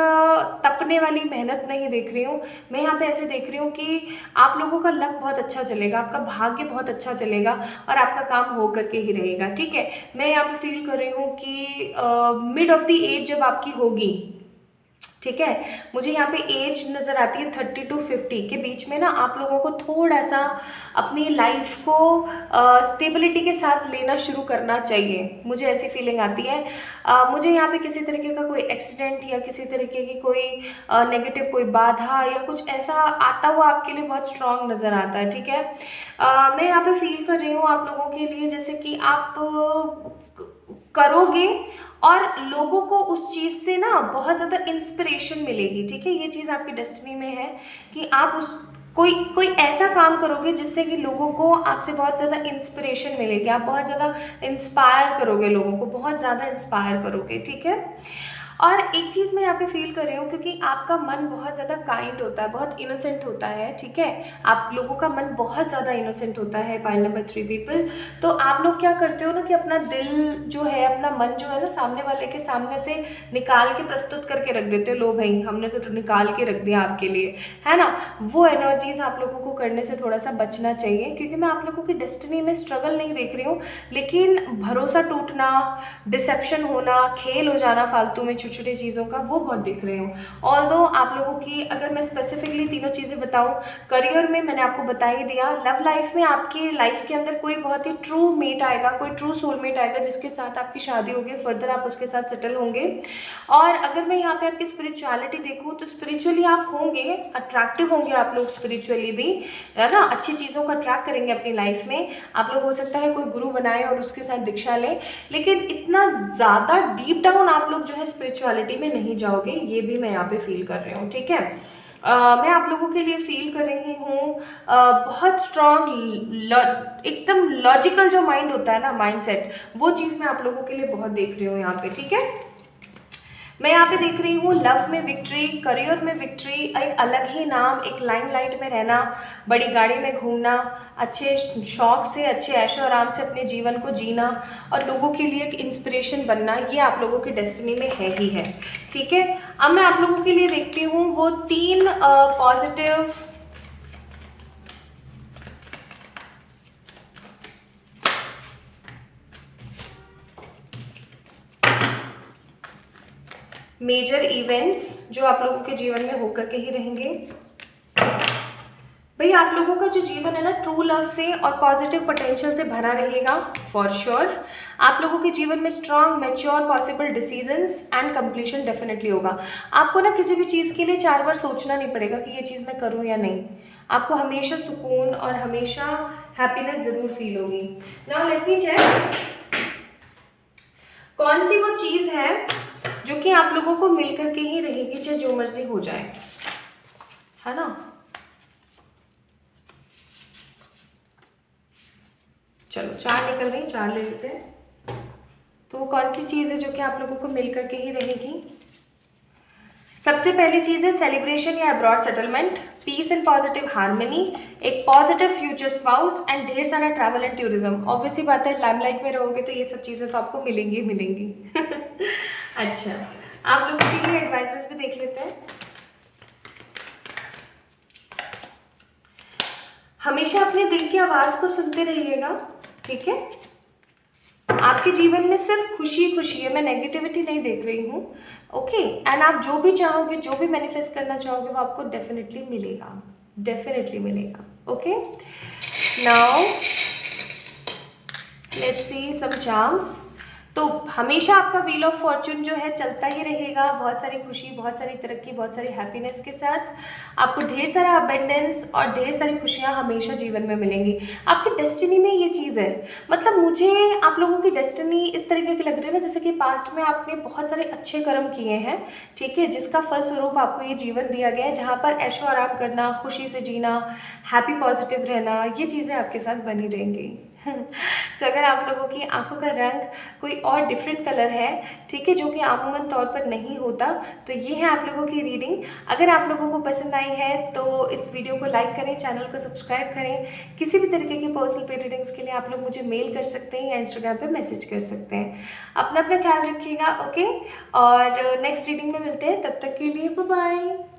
तपने वाली मेहनत नहीं देख रही हूँ, मैं यहाँ पे ऐसे देख रही हूँ कि आप लोगों का लक बहुत अच्छा चलेगा, आपका भाग्य बहुत अच्छा चलेगा, और आपका काम हो करके ही रहेगा, ठीक है। मैं यहाँ पे फील कर रही हूँ कि मिड ऑफ द एज जब आपकी होगी, ठीक है, मुझे यहाँ पे एज नज़र आती है 30 to 50 के बीच में ना, आप लोगों को थोड़ा सा अपनी लाइफ को स्टेबिलिटी के साथ लेना शुरू करना चाहिए, मुझे ऐसी फीलिंग आती है। मुझे यहाँ पे किसी तरीके का कोई एक्सीडेंट या किसी तरीके की कोई नेगेटिव कोई बाधा या कुछ ऐसा आता हुआ आपके लिए बहुत स्ट्रांग नज़र आता है, ठीक है। मैं यहाँ पे फील कर रही हूँ आप लोगों के लिए जैसे कि आप करोगे और लोगों को उस चीज़ से ना बहुत ज़्यादा इंस्पिरेशन मिलेगी, ठीक है। ये चीज़ आपकी डेस्टिनी में है कि आप उस कोई ऐसा काम करोगे जिससे कि लोगों को आपसे बहुत ज़्यादा इंस्पिरेशन मिलेगी, आप बहुत ज़्यादा इंस्पायर करोगे, लोगों को बहुत ज़्यादा इंस्पायर करोगे, ठीक है। और एक चीज़ मैं यहाँ पे फील कर रही हूँ, क्योंकि आपका मन बहुत ज़्यादा काइंड होता है, बहुत इनोसेंट होता है, ठीक है। आप लोगों का मन बहुत ज़्यादा इनोसेंट होता है पाइल नंबर 3 पीपल। तो आप लोग क्या करते हो ना कि अपना दिल जो है, अपना मन जो है ना, सामने वाले के सामने से निकाल के प्रस्तुत करके रख देते हो। लो भाई, हमने तो निकाल के रख दिया आपके लिए, है ना। वो एनर्जीज आप लोगों को करने से थोड़ा सा बचना चाहिए, क्योंकि मैं आप लोगों की डेस्टिनी में स्ट्रगल नहीं देख रही हूँ, लेकिन भरोसा टूटना, डिसेप्शन होना, खेल हो जाना फालतू में छोटी छोटी चीज़ों का, वो बहुत दिख रही हूँ। ऑल्दो आप लोगों की अगर मैं स्पेसिफिकली तीनों चीज़ें बताऊँ, करियर में मैंने आपको बता ही दिया। लव लाइफ में आपकी लाइफ के अंदर कोई बहुत ही ट्रू मेट आएगा, कोई ट्रू सोलमेट आएगा जिसके साथ आपकी शादी होगी, फर्दर आप उसके साथ सेटल होंगे। और अगर मैं यहाँ पे आपकी स्पिरिचुअलिटी देखूँ तो स्पिरिचुअली आप होंगे, अट्रैक्टिव होंगे आप लोग स्पिरिचुअली भी, है ना। अच्छी चीज़ों को अट्रैक्ट करेंगे अपनी लाइफ में आप लोग। हो सकता है कोई गुरु बनाए और उसके साथ दीक्षा लें, लेकिन इतना ज़्यादा डीप डाउन आप लोग जो है स्पिरिचुअलिटी में नहीं जाओगे, ये भी मैं यहाँ पे फील कर रही हूँ, ठीक है। मैं आप लोगों के लिए फील कर रही हूँ बहुत स्ट्रॉन्ग, एकदम लॉजिकल जो माइंड होता है ना, माइंडसेट, वो चीज़ मैं आप लोगों के लिए बहुत देख रही हूँ यहाँ पे, ठीक है। मैं यहाँ पे देख रही हूँ लव में विक्ट्री, करियर में विक्ट्री, एक अलग ही नाम, एक लाइमलाइट में रहना, बड़ी गाड़ी में घूमना, अच्छे शौक से, अच्छे ऐशो आराम से अपने जीवन को जीना और लोगों के लिए एक इंस्पिरेशन बनना, ये आप लोगों की डेस्टिनी में है ही है, ठीक है। अब मैं आप लोगों के लिए देखती हूँ वो 3 पॉजिटिव मेजर इवेंट्स जो आप लोगों के जीवन में होकर के ही रहेंगे। भाई आप लोगों का जो जीवन है ना, ट्रू लव से और पॉजिटिव पोटेंशियल से भरा रहेगा फॉर श्योर। आप लोगों के जीवन में strong, mature, possible decisions and completion definitely होगा। आपको ना किसी भी चीज़ के लिए 4 बार सोचना नहीं पड़ेगा कि ये चीज़ मैं करूँ या नहीं। आपको हमेशा सुकून और हमेशा हैप्पीनेस ज़रूर फील होगी। नाउ लेट मी चेक कौन सी वो चीज़ है जो कि आप लोगों को मिलकर के ही रहेगी, चाहे जो मर्जी हो जाए, है ना। चलो 4 निकल गई, 4 ले लेते हैं। तो वो कौन सी चीज़ है जो कि आप लोगों को मिलकर के ही रहेगी? सबसे पहली चीज़ है सेलिब्रेशन या abroad settlement, peace and positive harmony, एक पॉजिटिव फ्यूचर स्पाउस एंड ढेर सारा ट्रैवल एंड टूरिज्म। ऑब्वियसली बात है, लाइमलाइट में रहोगे तो ये सब चीज़ें तो आपको मिलेंगी ही मिलेंगी। अच्छा, आप लोगों के लिए एडवाइसेस भी देख लेते हैं। हमेशा अपने दिल की आवाज़ को सुनते रहिएगा, ठीक है। आपके जीवन में सिर्फ खुशी खुशी है, मैं नेगेटिविटी नहीं देख रही हूँ, ओके। एंड आप जो भी चाहोगे, जो भी मैनिफेस्ट करना चाहोगे, वो आपको डेफिनेटली मिलेगा, डेफिनेटली मिलेगा, okay. Now let's see some charms. तो हमेशा आपका व्हील ऑफ फॉर्चून जो है चलता ही रहेगा, बहुत सारी खुशी, बहुत सारी तरक्की, बहुत सारी हैप्पीनेस के साथ। आपको ढेर सारा अबेंडेंस और ढेर सारी खुशियाँ हमेशा जीवन में मिलेंगी। आपकी डेस्टिनी में ये चीज़ है, मतलब मुझे आप लोगों की डेस्टिनी इस तरीके की लग रही है ना, जैसे कि पास्ट में आपने बहुत सारे अच्छे कर्म किए हैं, ठीक है, जिसका फलस्वरूप आपको ये जीवन दिया गया है, जहाँ पर ऐशो आराम करना, खुशी से जीना, हैप्पी पॉजिटिव रहना, ये चीज़ें आपके साथ बनी रहेंगी। सो अगर आप लोगों की आंखों का रंग कोई और डिफरेंट कलर है, ठीक है, जो कि आमूमन तौर पर नहीं होता, तो ये है आप लोगों की रीडिंग। अगर आप लोगों को पसंद आई है तो इस वीडियो को लाइक करें, चैनल को सब्सक्राइब करें। किसी भी तरीके की पर्सनल पे रीडिंग्स के लिए आप लोग मुझे मेल कर सकते हैं या इंस्टाग्राम पे मैसेज कर सकते हैं। अपना ख्याल रखिएगा, ओके। और नेक्स्ट रीडिंग में मिलते हैं, तब तक के लिए बाय बाय।